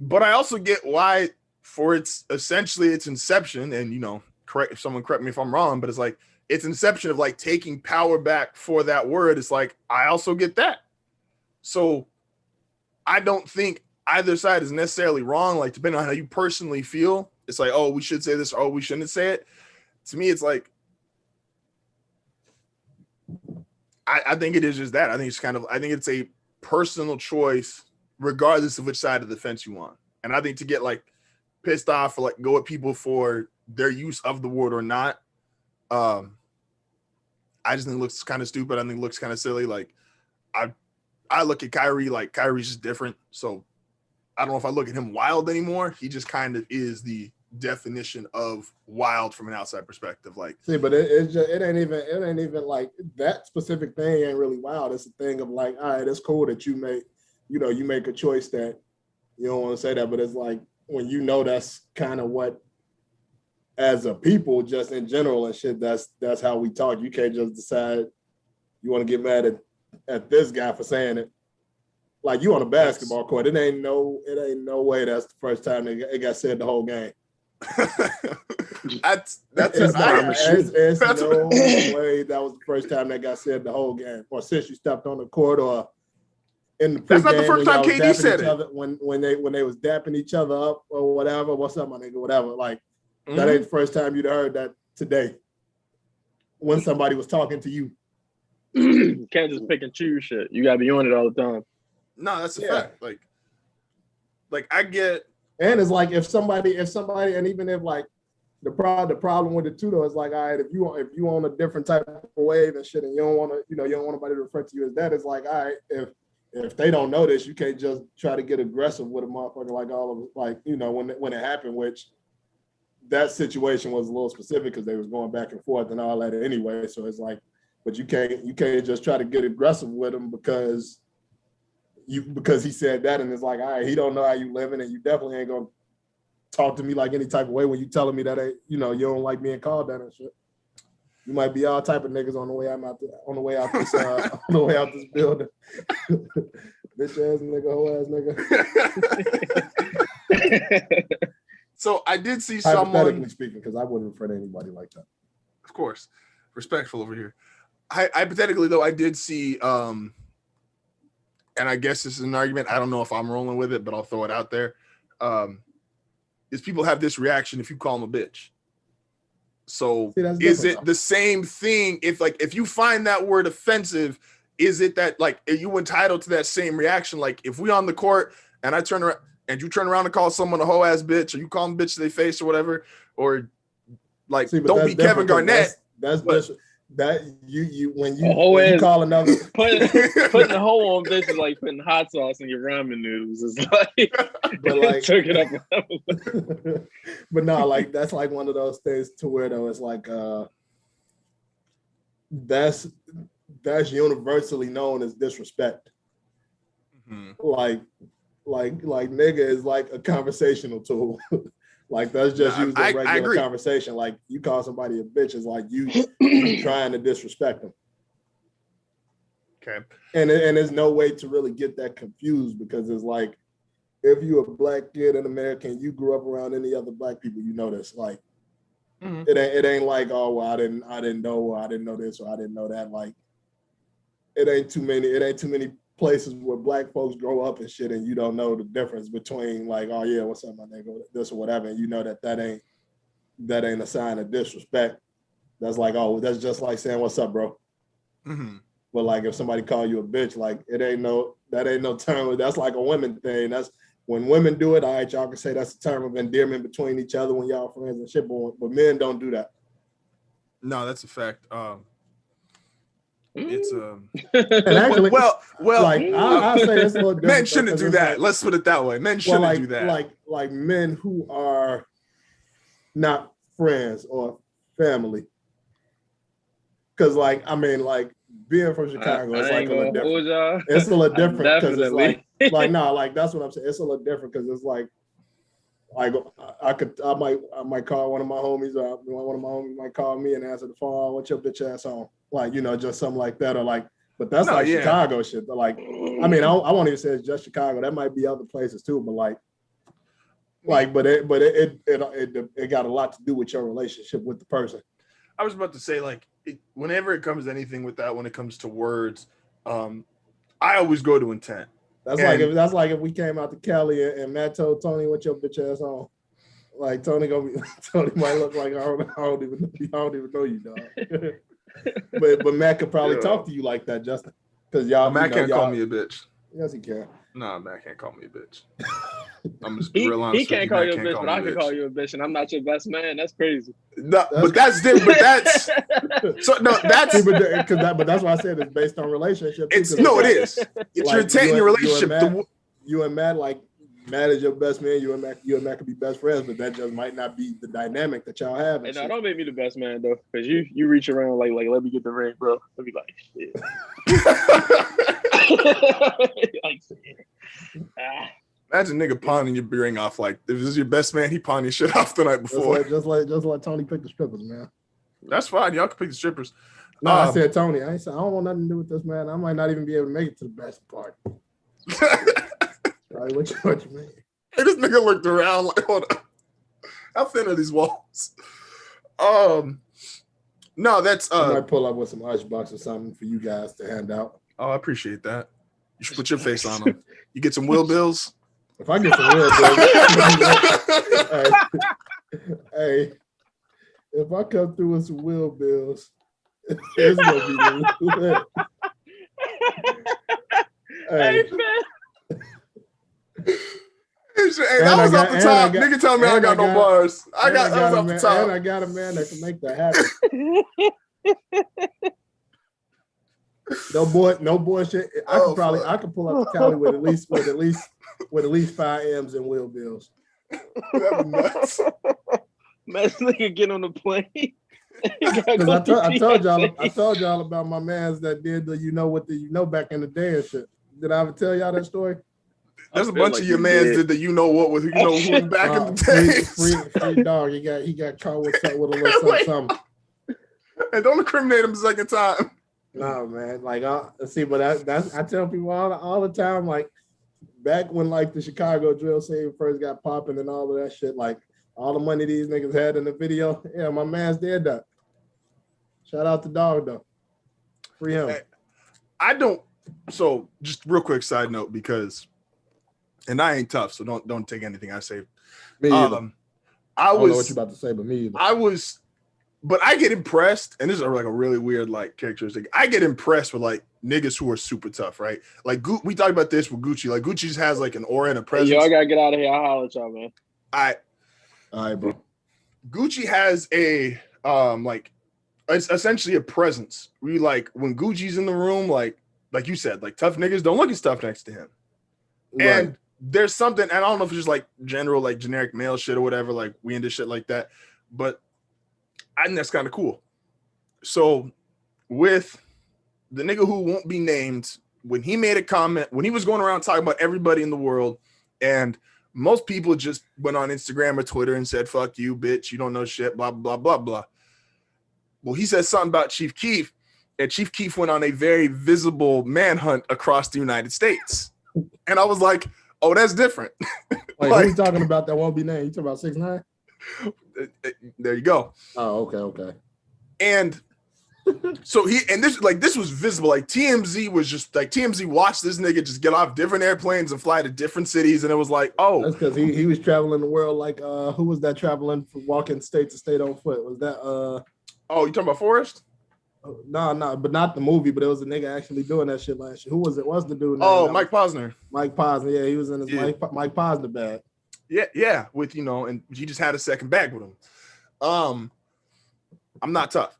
But I also get why, for its inception, and correct if someone correct me if I'm wrong, but it's like its inception of like taking power back for that word. It's like I also get that. So I don't think either side is necessarily wrong. Like depending on how you personally feel, it's like, oh, we should say this, or oh, we shouldn't say it. To me, it's like I think it is just that. I think it's a personal choice, regardless of which side of the fence you want. And I think to get like pissed off or like go at people for their use of the word or not, I just think it looks kind of stupid. I think it looks kind of silly. Like I look at Kyrie, like Kyrie's just different. So I don't know if I look at him wild anymore. He just kind of is the definition of wild from an outside perspective. Like, see, but it ain't even like that specific thing ain't really wild. It's a thing of like, all right, it's cool that you make a choice that you don't want to say that, but it's like when that's kind of what, as a people, just in general and shit, that's how we talk. You can't just decide you want to get mad at this guy for saying it. Like you on a basketball court, it ain't no way that's the first time it got said the whole game. It's no way that was the first time that got said the whole game, or since you stepped on the court, or in the pregame. That's not the first time KD said it. When they was dapping each other up or whatever. What's up, my nigga? Whatever. Like that ain't the first time you'd heard that today. When somebody was talking to you, you can't just pick and choose shit. You gotta be on it all the time. No, that's a fact. Like I get. And it's like if somebody, and even if like the problem with it too though, is like, all right, if you on a different type of wave and shit, and you don't want nobody to refer to you as that, it's like, all right, if they don't know this, you can't just try to get aggressive with a motherfucker like all of it, like when it happened, which that situation was a little specific because they was going back and forth and all that anyway. So it's like, but you can't just try to get aggressive with them because he said that, and it's like, all right, he don't know how you living, and you definitely ain't gonna talk to me like any type of way when you telling me that you don't like being called that and shit. You might be all type of niggas on the way out this building. Bitch ass nigga, hoe ass nigga. So I did see someone, hypothetically speaking, because I wouldn't refer to anybody like that. Of course, respectful over here. Hypothetically though, I did see and I guess this is an argument, I don't know if I'm rolling with it, but I'll throw it out there. Is people have this reaction if you call them a bitch. So is it the same thing if you find that word offensive, is it that like are you entitled to that same reaction? Like if we on the court and I turn around and you turn around and call someone a hoe ass bitch, or you call them bitch to their face or whatever, or like don't be Kevin Garnett. That you when you call another putting the hoe on bitch is like putting hot sauce in your ramen noodles. It's like, but like took it up. But no, like that's like one of those things to where though it's like that's universally known as disrespect. Mm-hmm. Like nigga is like a conversational tool. Like that's just used in regular conversation. Like you call somebody a bitch is like you trying to disrespect them. Okay. And there's no way to really get that confused because it's like if you're a black kid in America and you grew up around any other black people, you know this. Like it ain't like, oh well, I didn't know, or I didn't know this, or I didn't know that. Like it ain't too many places where black folks grow up and shit, and you don't know the difference between like, oh yeah, what's up, my nigga, this or whatever, and you know that ain't a sign of disrespect. That's like, oh, that's just like saying what's up, bro. Mm-hmm. But like if somebody call you a bitch, like that ain't no term. That's like a women thing. That's when women do it. All right, y'all can say that's a term of endearment between each other when y'all friends and shit. But men don't do that. No, that's a fact. It's and actually, well, like I'll say it's a little different. Men shouldn't do that. Like, let's put it that way. Men shouldn't do that. Like men who are not friends or family. Because like I mean, like being from Chicago, it's like a little different. It's a little different because it's like no, like that's what I'm saying. It's a little different because it's like I might call one of my homies, or one of my homies might call me and answer the phone. What's your bitch ass on? Like, just something like that, or like, but that's Chicago shit. But like, I mean, I won't even say it's just Chicago. That might be other places too, but like, Like, but it got a lot to do with your relationship with the person. I was about to say, like, whenever it comes to anything with that, when it comes to words, I always go to intent. That's like if we came out to Cali and Matt told Tony, "What your bitch ass on?" Like Tony might look like I don't even know you, dog. but Matt could probably talk to you like that, Justin, because Matt can't call me a bitch. Yes, he can. No, Matt can't call me a bitch. I'm just be real honest. He can't call you a bitch, but I can call you a bitch, and I'm not your best man. That's crazy. No, but that's different. But that's so no. That's but that's why I said it's based on relationship. It is. It's like your intent in your relationship. You and Matt, like Matt is your best man. You and Matt could be best friends, but that just might not be the dynamic that y'all have. And no, don't make me the best man though, because you reach around like let me get the ring, bro. I'll be like shit. Like, imagine nigga pawning your ring off. Like if this is your best man, he pawned your shit off the night before. Just like Tony picked the strippers, man. That's fine. Y'all can pick the strippers. No, I said Tony. I don't want nothing to do with this, man. I might not even be able to make it to the best part. Right, what you mean? Hey, this nigga looked around like, hold on. How thin are these walls? No, that's I might pull up with some Icebox or something for you guys to hand out. Oh, I appreciate that. You should put your face on them. You get some Will Bills. If I get some Will Bills, hey, if I come through with some Will Bills, it's gonna be lit. hey man. Hey, that was off the top. Nigga tell me I got no bars. I got that was off the top. And I got a man that can make that happen. No bullshit. I could pull up to Cali with at least 5 M's and Will Bills. That'd be nuts. Man, this nigga get on the plane. Because I told y'all about my mans that did the back in the day and shit. Did I ever tell y'all that story? There's a bunch of your mans did the who was back in the day. Free dog. He got caught with a little something. And don't incriminate him the second time. No, man. Like but I tell people all the time, like back when like the Chicago drill scene first got popping and all of that shit, like all the money these niggas had in the video. Yeah, my man's did that. Shout out to Dog though. Free him. So just real quick side note, because and I ain't tough, so don't take anything I say. Me either. I don't know what you're about to say, but me either. But I get impressed, and this is like a really weird like characteristic. I get impressed with like niggas who are super tough, right? Like we talked about this with Gucci. Like Gucci just has like an aura and a presence. Yo, I gotta get out of here. I'll holler at y'all, man. All right, bro. Gucci has a like it's essentially a presence. We like when Gucci's in the room, like you said, like tough niggas don't look at stuff next to him. Right. And there's something, and I don't know if it's just like general, like generic male shit or whatever, like we into shit like that, but I think that's kind of cool. So with the nigga who won't be named, when he made a comment, when he was going around talking about everybody in the world, and most people just went on Instagram or Twitter and said, fuck you, bitch, you don't know shit, blah, blah, blah, blah. Well, he said something about Chief Keef, and Chief Keef went on a very visible manhunt across the United States. And I was like, oh, that's different. Wait, like, who you talking about that won't be named? You talking about 6ix9ine? There you go. Oh, okay. And so this was visible. Like TMZ was just like TMZ watched this nigga just get off different airplanes and fly to different cities, and it was like, oh, that's because he was traveling the world like who was that traveling from walking state to state on foot? Was that oh, you talking about Forrest? No, but not the movie, but it was a nigga actually doing that shit last year. Who was it? What's the dude? Oh, Mike Posner. Mike Posner, yeah, he was in his Mike Posner bag. Yeah, with and he just had a second bag with him. I'm not tough.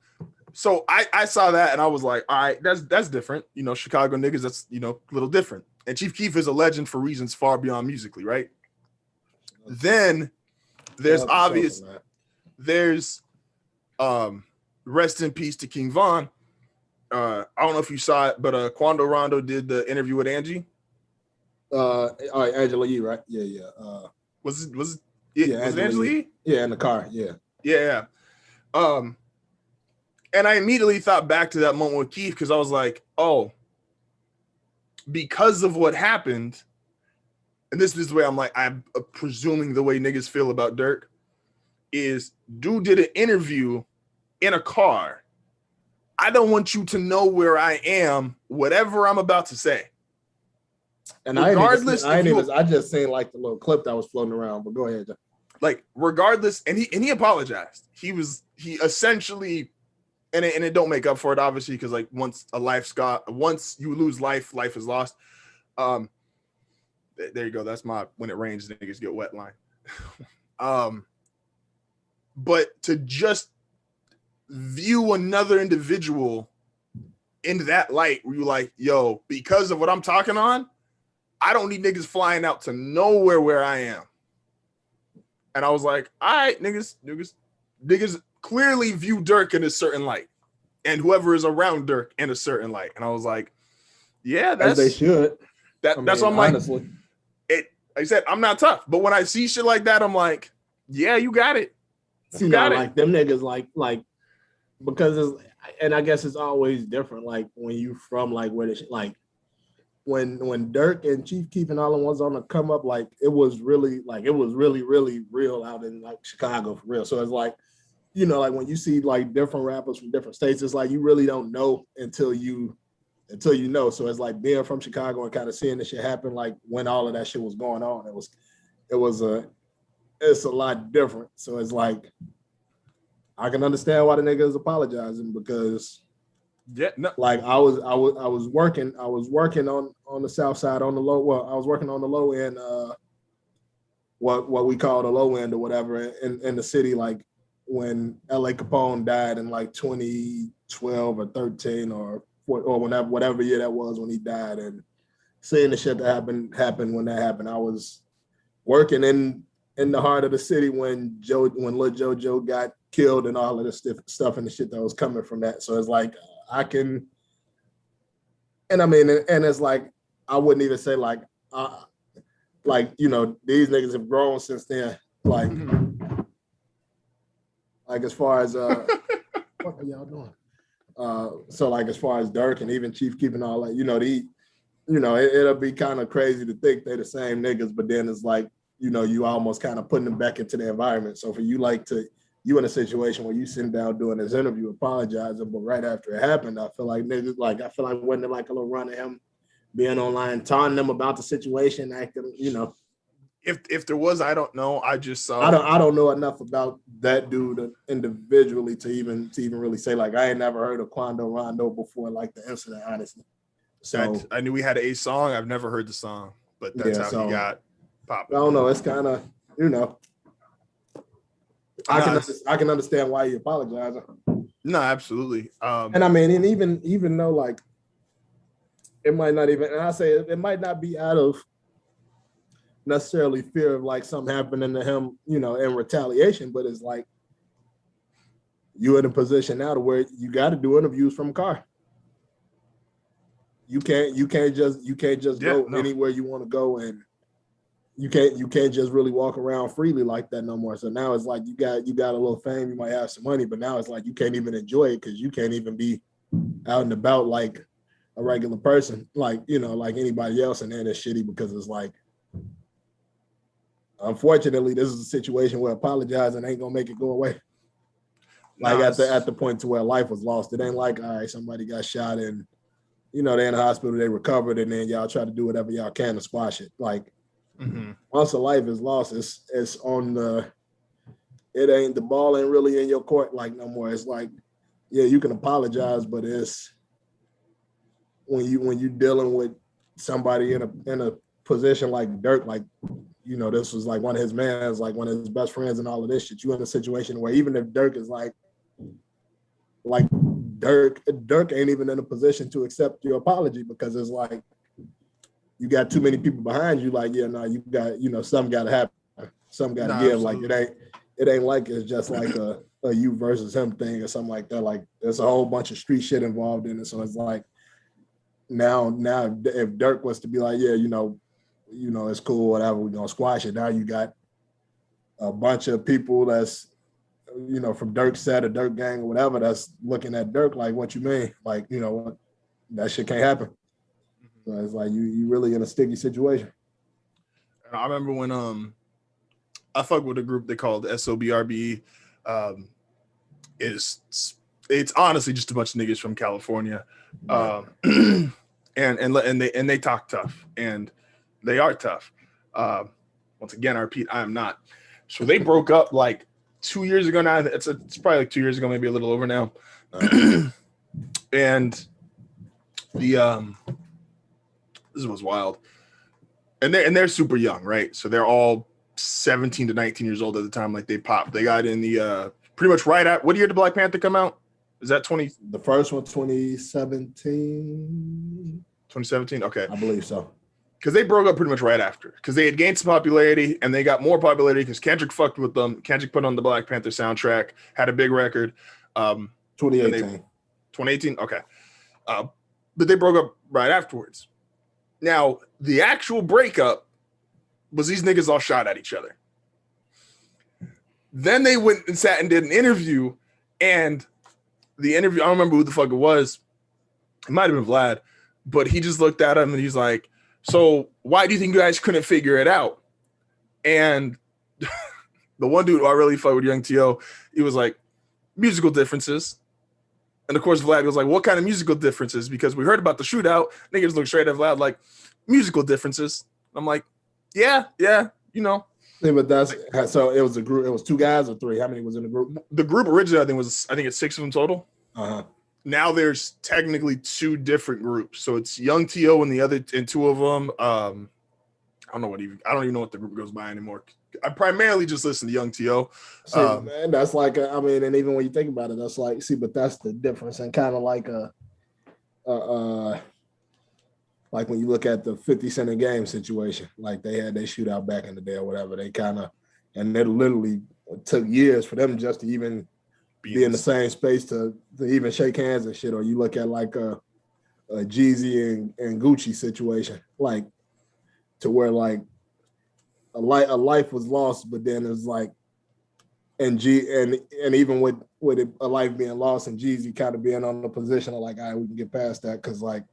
So I saw that and I was like, all right, that's different. Chicago niggas, that's a little different. And Chief Keef is a legend for reasons far beyond musically, right? Then there's rest in peace to King Von. I don't know if you saw it, but Quando Rondo did the interview with Angie. All right, Angela Yee, right? Yeah. Was it Angela Yee? Yeah, in the car. Yeah. And I immediately thought back to that moment with Keith because I was like, oh, because of what happened, and this is the way I'm presuming the way niggas feel about Dirk is dude did an interview in a car. I don't want you to know where I am, whatever I'm about to say. And regardless, I just seen like the little clip that was floating around, but go ahead. Like regardless, and he apologized. He essentially, and it don't make up for it, obviously, because like once you lose life is lost. There you go. That's my when it rains, niggas get wet line. But to just view another individual in that light, where you're like, yo, because of what I'm talking on, I don't need niggas flying out to nowhere where I am. And I was like, all right, niggas clearly view Dirk in a certain light, and whoever is around Dirk in a certain light. And I was like, yeah, that's as they should. That's what I'm honestly. Like. Like I said, I'm not tough, but when I see shit like that, I'm like, yeah, you got it. You know, like them niggas, like because it's, and I guess it's always different. Like when you from like where it's like when Dirk and Chief Keef and all the ones on the come up, like it was really real out in like Chicago for real. So it's like, you know, like when you see like different rappers from different states, it's like you really don't know until you know. So it's like being from Chicago and kind of seeing this shit happen, like when all of that shit was going on, it's a lot different. So it's like I can understand why the nigga is apologizing because like I was working on the south side on the low. Well, I was working on the low end, what we call the low end or whatever in the city, like when L.A. Capone died in like 2012 or 13 or whatever year that was when he died, and seeing the shit that happened when that happened. I was working in the heart of the city when Lil JoJo got killed and all of this stuff and the shit that was coming from that. So it's like I can, and I mean, and it's like I wouldn't even say like you know, these niggas have grown since then. Like as far as what are y'all doing? So like as far as Dirk and even Chief Keef and all that, you know, it'll be kind of crazy to think they're the same niggas, but then it's like, you know, you almost kind of putting them back into the environment. So for you, you in a situation where you sitting down doing this interview, apologizing, but right after it happened, I feel like wasn't like a little run of him being online, taunting them about the situation, acting, you know. If there was, I don't know. I just saw. I don't know enough about that dude individually to even really say like I ain't never heard of Quando Rondo before like the incident, honestly. So I knew we had a song. I've never heard the song, but that's how he got popped. I don't know. It's kind of, you know. I can understand why you apologize. No, absolutely. And I mean, and even though like it might not even, and I say it might not be out of necessarily fear of like something happening to him, you know, in retaliation, but it's like you're in a position now to where you got to do interviews from a car. You can't just go anywhere you want to go, and you can't just really walk around freely like that no more. So now it's like you got a little fame, you might have some money, but now it's like you can't even enjoy it because you can't even be out and about like a regular person, like, you know, like anybody else, and then it's shitty because it's like, unfortunately, this is a situation where apologizing ain't gonna make it go away. Like at the point to where life was lost. It ain't like, all right, somebody got shot and, you know, they're in the hospital, they recovered, and then y'all try to do whatever y'all can to squash it. Like once a life is lost, it's on the ball ain't really in your court like no more. It's like, yeah, you can apologize, but it's when you dealing with somebody in a position like Dirk, like, you know, this was like one of his mans, like one of his best friends and all of this shit. You in a situation where even if Dirk is like Dirk ain't even in a position to accept your apology because it's like you got too many people behind you. Like, yeah, no, you got, you know, something got to happen, something got to give. Absolutely. Like it ain't like it's just like a you versus him thing or something like that. Like there's a whole bunch of street shit involved in it. So it's like now if Dirk was to be like, yeah, you know, it's cool, whatever, we're gonna squash it. Now you got a bunch of people that's, you know, from Dirk's set or Dirk gang or whatever, that's looking at Dirk like, what you mean? Like, you know, that shit can't happen. So it's like you really in a sticky situation. I remember when I fuck with a group they called SOBRBE. It's honestly just a bunch of niggas from California, and they talk tough, and they are tough. Once again, I repeat, I am not. So they broke up like 2 years ago now. It's probably like 2 years ago, maybe a little over now. And the this was wild. And they're super young, right? So they're all 17 to 19 years old at the time. Like they popped. They got in the pretty much right at what year did Black Panther come out? Is that 20? The first one, 2017. 2017? Okay. I believe so. Because they broke up pretty much right after. Because they had gained some popularity and they got more popularity because Kendrick fucked with them. Kendrick put on the Black Panther soundtrack, had a big record. 2018. 2018? Okay. But they broke up right afterwards. Now, the actual breakup was these niggas all shot at each other. Then they went and sat and did an interview, and the interview, I don't remember who the fuck it was. It might have been Vlad, but he just looked at him and he's like, so why do you think you guys couldn't figure it out? And the one dude who I really fuck with, Young T.O., he was like, musical differences. And of course, Vlad was like, what kind of musical differences? Because we heard about the shootout. Niggas look straight at Vlad like, musical differences. I'm like, yeah, you know. Yeah, but that's so it was a group. It was 2 guys or 3. How many was in the group? The group originally, I think it's 6 of them total. Uh-huh. Now there's technically 2 different groups. So it's Young T.O. and 2 of them. I don't even know what the group goes by anymore. I primarily just listen to Young T.O. Man, that's like and even when you think about it, that's like, but that's the difference, and kind of like like when you look at the 50 Cent and Game situation, like they had their shootout back in the day or whatever, they kind of, and it literally took years for them just to even be in the same space to even shake hands and shit. Or you look at like a Jeezy and Gucci situation, like to where like a life was lost, but then it's like, and even with a life being lost and Jeezy kind of being on the position of like, all right, we can get past that, because like,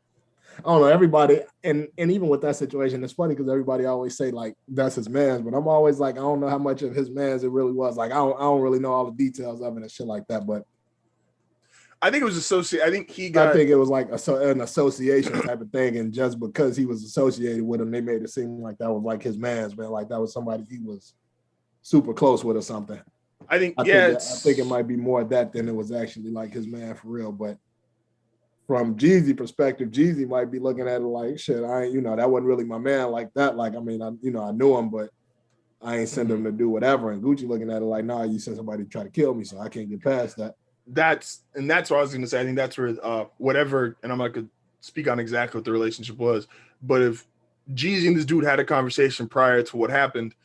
I don't know, everybody, and even with that situation, it's funny because everybody always say like that's his man's, but I'm always like, I don't know how much of his man's it really was. Like I don't really know all the details of it and shit like that. But I think it was associated. I think it was like an association type of thing, and just because he was associated with him, they made it seem like that was like his man's, man. Like that was somebody he was super close with or something. I think it might be more of that than it was actually like his man for real, but. From Jeezy perspective, Jeezy might be looking at it like, shit, I ain't, that wasn't really my man like that. Like, I mean, I knew him, but I ain't send him to do whatever. And Gucci looking at it like, nah, you sent somebody to try to kill me, so I can't get past that. That's what I was going to say. I think that's where whatever, and I'm not going to speak on exactly what the relationship was, but if Jeezy and this dude had a conversation prior to what happened,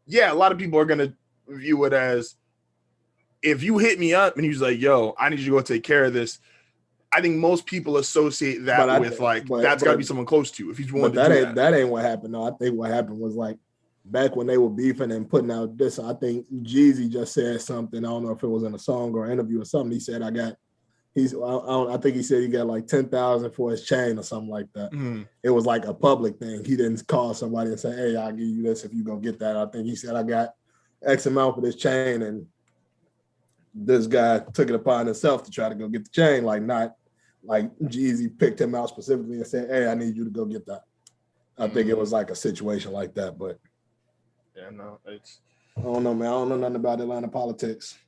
yeah, a lot of people are going to view it as, if you hit me up and he's like, yo, I need you to go take care of this, I think most people associate that with that's got to be someone close to you if he's willing to do that. That ain't what happened. No, I think what happened was like back when they were beefing and putting out this. I think Jeezy just said something. I don't know if it was in a song or an interview or something. He said, I think he said he got like 10,000 for his chain or something like that. Mm-hmm. It was like a public thing. He didn't call somebody and say, hey, I'll give you this if you go get that. I think he said, I got X amount for this chain, and this guy took it upon himself to try to go get the chain, not like Jeezy picked him out specifically and said, hey, I need you to go get that. I think it was like a situation like that, but yeah, no, I don't know, man. I don't know nothing about Atlanta politics.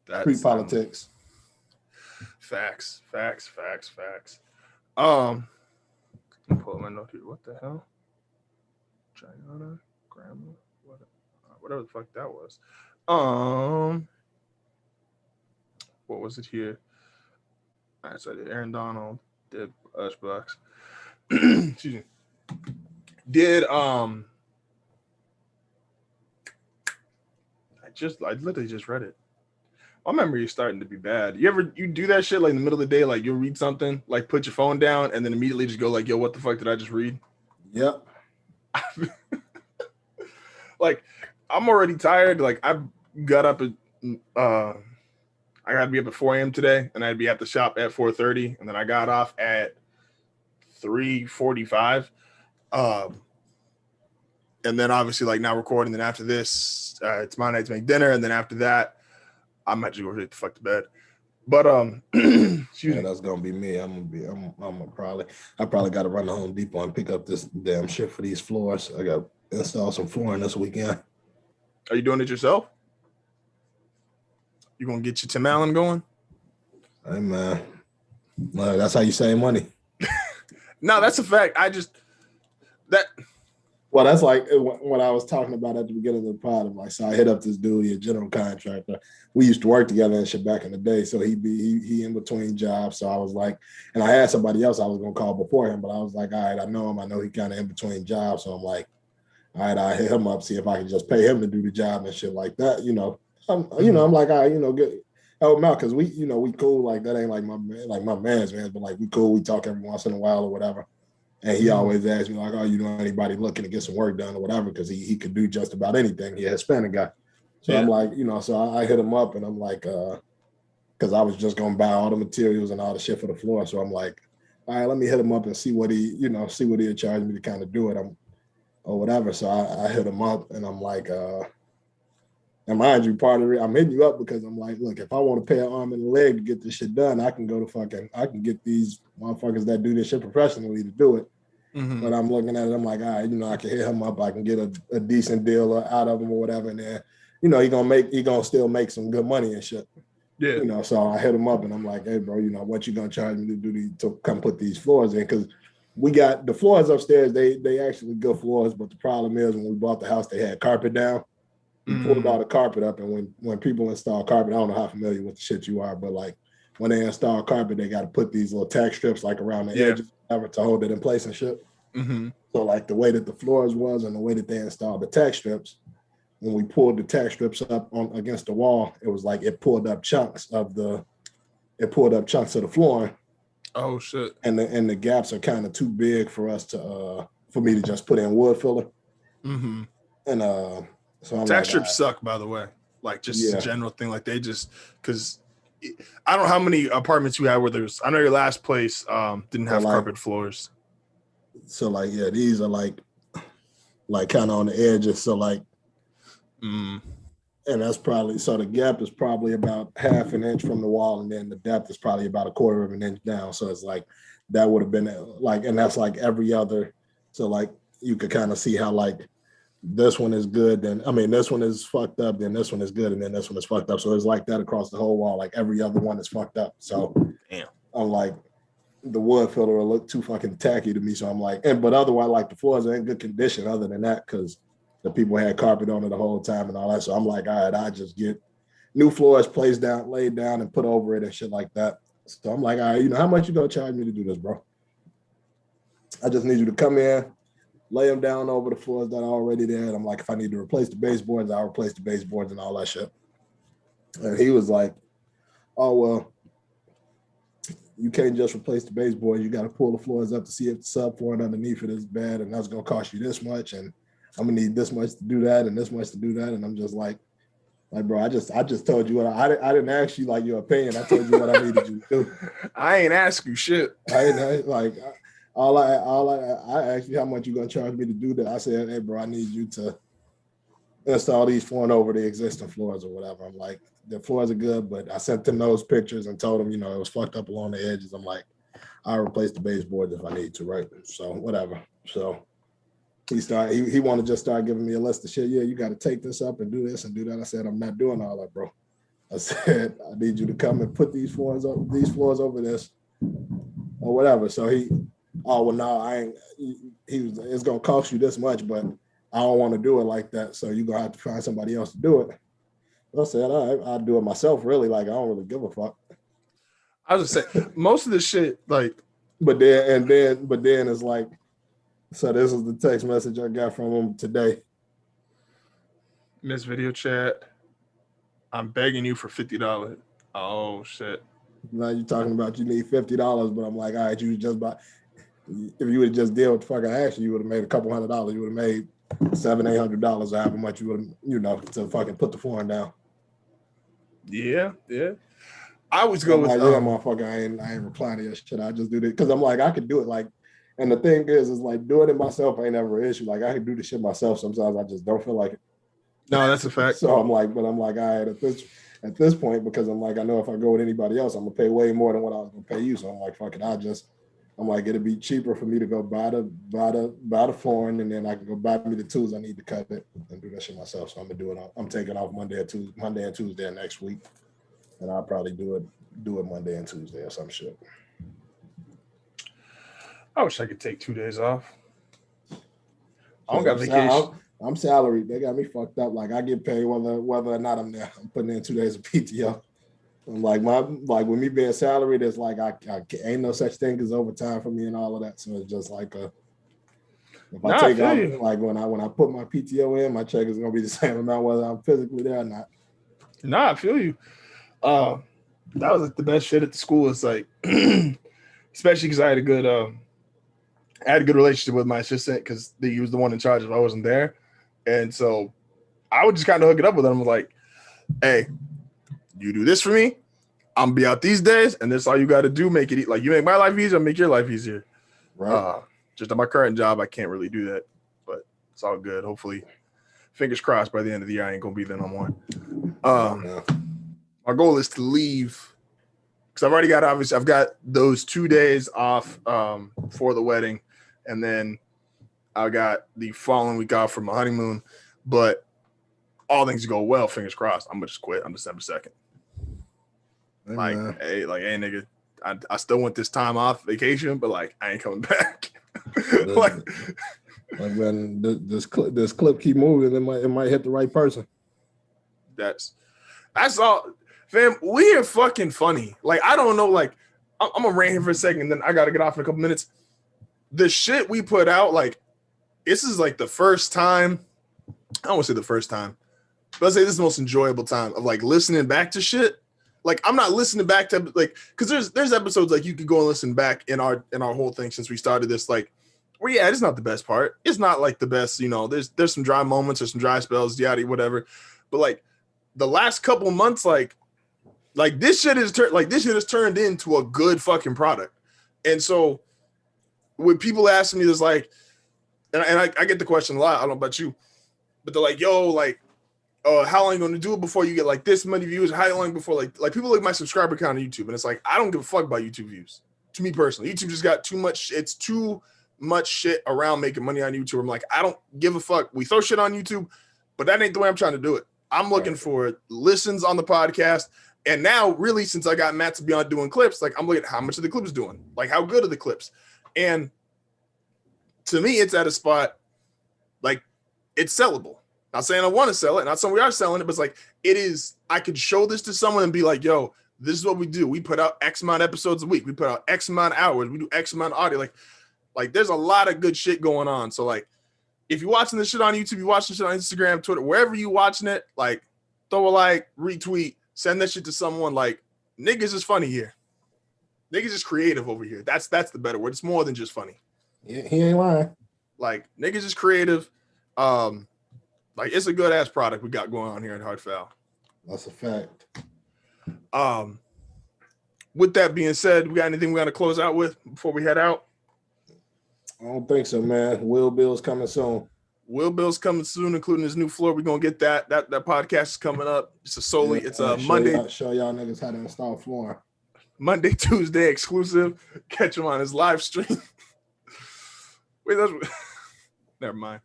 Pre-politics. Facts. I'll pull up my note here. What the hell? Gianna, grandma, whatever the fuck that was. What was it here? All right, so I did Aaron Donald, did Bucks. Excuse me. Did I literally just read it. My memory is starting to be bad. You do that shit like in the middle of the day, like you'll read something, like put your phone down and then immediately just go like, yo, what the fuck did I just read? Yep. Like I'm already tired. Like I got up at I got to be up at 4 a.m. today, and I'd be at the shop at 4:30, and then I got off at 3:45. and then obviously like now recording. Then after this, it's my night to make dinner, and then after that, I'm actually going to the fuck to bed. But yeah, that's gonna be me. I'm gonna probably got to run to Home Depot and pick up this damn shit for these floors. I got to install some flooring this weekend. Are you doing it yourself? You gonna get your Tim Allen going? Hey man, that's how you save money. No, that's a fact. Well, that's like what I was talking about at the beginning of the pod. I'm like, so I hit up this dude, he a general contractor. We used to work together and shit back in the day. So he in between jobs. So I was like, and I had somebody else I was gonna call before him, but I was like, all right, I know him. I know he kind of in between jobs. So I'm like, all right, I hit him up, see if I can just pay him to do the job and shit like that. I'm like, all right, help him out because we cool. Like that ain't like my man's man, but like we cool. We talk every once in a while or whatever. And he always asks me like, oh, you know anybody looking to get some work done or whatever, because he could do just about anything. He a Hispanic guy. So I'm like, so I hit him up and I'm like, because I was just gonna buy all the materials and all the shit for the floor. So I'm like, all right, let me hit him up and see what he'll charge me to kind of do it. Or whatever. So I hit him up and I'm like, and mind you, part of it, I'm hitting you up because I'm like, look, if I want to pay an arm and a leg to get this shit done, I can get these motherfuckers that do this shit professionally to do it. Mm-hmm. But I'm looking at it, I'm like, all right, I can hit him up, I can get a decent deal out of him or whatever, and then, he gonna still make some good money and shit. Yeah. So I hit him up and I'm like, hey, bro, what you gonna charge me to come put these floors in? Because we got the floors upstairs, they actually good floors, but the problem is when we bought the house, they had carpet down. We pulled all the carpet up, and when people install carpet, I don't know how familiar with the shit you are, but like when they install carpet, they got to put these little tack strips like around the edges to hold it in place and shit. Mm-hmm. So like the way that the floors was and the way that they installed the tack strips, when we pulled the tack strips up against the wall, it was like it pulled up chunks of the floor. Oh shit! And the gaps are kind of too big for us to for me to just put in wood filler. Mm-hmm. And so I'm tack strips suck, by the way. Like just a general thing. Like they just because I don't know how many apartments you have where there's. I know your last place didn't have carpet floors. So like these are like kind of on the edges. So like, and that's probably so the gap is probably about half an inch from the wall, and then the depth is probably about a quarter of an inch down. So it's like that would have been like, and that's like every other. So like you could kind of see how like this one is good, then this one is fucked up, then this one is good, and then this one is fucked up. So it's like that across the whole wall. Like every other one is fucked up. So damn, I'm like, the wood filler will look too fucking tacky to me. So I'm like, but otherwise, like the floors are in good condition other than that, because the people had carpet on it the whole time and all that. So I'm like, all right, I just get new floors laid down and put over it and shit like that. So I'm like, all right, how much you gonna charge me to do this, bro? I just need you to come in, lay them down over the floors that are already there. And I'm like, if I need to replace the baseboards, I'll replace the baseboards and all that shit. And he was like, oh, well, you can't just replace the baseboards. You got to pull the floors up to see if the subfloor underneath it is bad, and that's going to cost you this much. And I'm going to need this much to do that and this much to do that. And I'm just like, bro, I just told you what I didn't ask you like your opinion. I told you what I needed you to do. I ain't ask you shit. I asked you how much you gonna charge me to do that. I said, hey, bro, I need you to install these flooring over the existing floors or whatever. I'm like, the floors are good, but I sent them those pictures and told them, it was fucked up along the edges. I'm like, I'll replace the baseboards if I need to, right? So whatever. So he wanted to just start giving me a list of shit. Yeah, you got to take this up and do this and do that. I said, I'm not doing all that, bro. I said, I need you to come and put these floors over this or whatever. So it's gonna cost you this much, but I don't want to do it like that. So you're gonna have to find somebody else to do it. I said, all right, I'll do it myself, really. Like, I don't really give a fuck. I was just saying, most of the shit, like, but then it's like, so this is the text message I got from him today. Miss Video Chat, I'm begging you for $50. Oh shit. Now you're talking about you need $50, but I'm like, all right, you just buy. If you would just deal with the fucking action, you would have made a couple $100. You would have made $700-800, or however much you would have, to fucking put the flooring down. Yeah. I always go with motherfucker. I ain't replying to your shit. I just do that because I'm like, I could do it like, And the thing is like doing it myself ain't ever an issue. Like I can do the shit myself. Sometimes I just don't feel like it. No, that's a fact. So I'm like, all right, at this point, because I'm like, I know if I go with anybody else, I'm gonna pay way more than what I was gonna pay you. So I'm like, fuck it, I'm like, it'd be cheaper for me to go buy the flooring, and then I can go buy me the tools I need to cut it and do that shit myself. So I'm gonna do it. I'm taking off Monday and Tuesday next week, and I'll probably do it Monday and Tuesday or some shit. I wish I could take 2 days off. I don't got vacation. I'm salaried. They got me fucked up. Like I get paid whether or not I'm there. I'm putting in 2 days of PTO. I'm like with me being salaried, it's like I ain't no such thing as overtime for me and all of that. So it's just like if I take out, like when I put my PTO in, my check is gonna be the same amount whether I'm physically there or not. Nah, I feel you. That was like the best shit at the school. It's like, especially because I had a good relationship with my assistant because he was the one in charge if I wasn't there. And so I would just kind of hook it up with him. I was like, hey, you do this for me, I'm gonna be out these days, and that's all you got to do. Make it like you make my life easier, I'll make your life easier. Right. Just at my current job, I can't really do that, but it's all good. Hopefully, fingers crossed, by the end of the year, I ain't gonna be there no more. My goal is to leave because I've got those 2 days off for the wedding, and then I got the following week off for my honeymoon. But all things go well, fingers crossed, I'm gonna just quit on December 2nd. Hey, nigga, I still want this time off vacation, but like I ain't coming back. Like when this clip keep moving, it might hit the right person. That's all, fam. We are fucking funny. Like I don't know. Like I'm gonna rant here for a second, and then I gotta get off in a couple minutes. The shit we put out, like this is like the first time. I don't want to say the first time, but I'll say this is the most enjoyable time of like listening back to shit. Like I'm not listening back to like because there's episodes like you could go and listen back in our whole thing since we started this like where it's not the best part. It's not like the best, there's some dry moments or some dry spells, yada whatever. But like the last couple of months, like this shit has turned into a good fucking product. And so when people ask me this, like, and I get the question a lot, I don't know about you, but they're like, yo, like, how long are you going to do it before you get like this many views? How long before like people look at my subscriber count on YouTube and it's like, I don't give a fuck about YouTube views. To me personally, YouTube just got too much. It's too much shit around making money on YouTube. I'm like, I don't give a fuck. We throw shit on YouTube, but that ain't the way I'm trying to do it. I'm looking for listens on the podcast. And now really, since I got Matt to be on doing clips, like I'm looking at how much are the clips doing? Like how good are the clips? And to me, it's at a spot like it's sellable. Not saying I want to sell it, not saying we are selling it, but it's like it is. I could show this to someone and be like, yo, this is what we do. We put out X amount of episodes a week. We put out X amount of hours. We do X amount of audio. Like there's a lot of good shit going on. So like if you're watching this shit on YouTube, you're watching shit on Instagram, Twitter, wherever you watching it, like throw a like, retweet, send that shit to someone. Like niggas is funny here. Niggas is creative over here. That's the better word. It's more than just funny. Yeah, he ain't lying. Like niggas is creative. Like it's a good ass product we got going on here in Hard Foul. That's a fact. With that being said, we got anything we got to close out with before we head out? I don't think so, man. Will Bill's coming soon. Will Bill's coming soon, including his new floor. We're gonna get that podcast is coming up. It's a Monday. Show y'all niggas how to install flooring. Monday, Tuesday exclusive. Catch him on his live stream. Wait, never mind.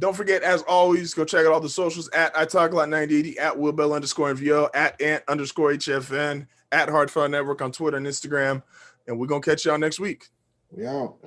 Don't forget, as always, go check out all the socials at italkalot9080, at willbell_NVO, at ant_HFN, at Hard Foul Network on Twitter and Instagram. And we're going to catch y'all next week. We out.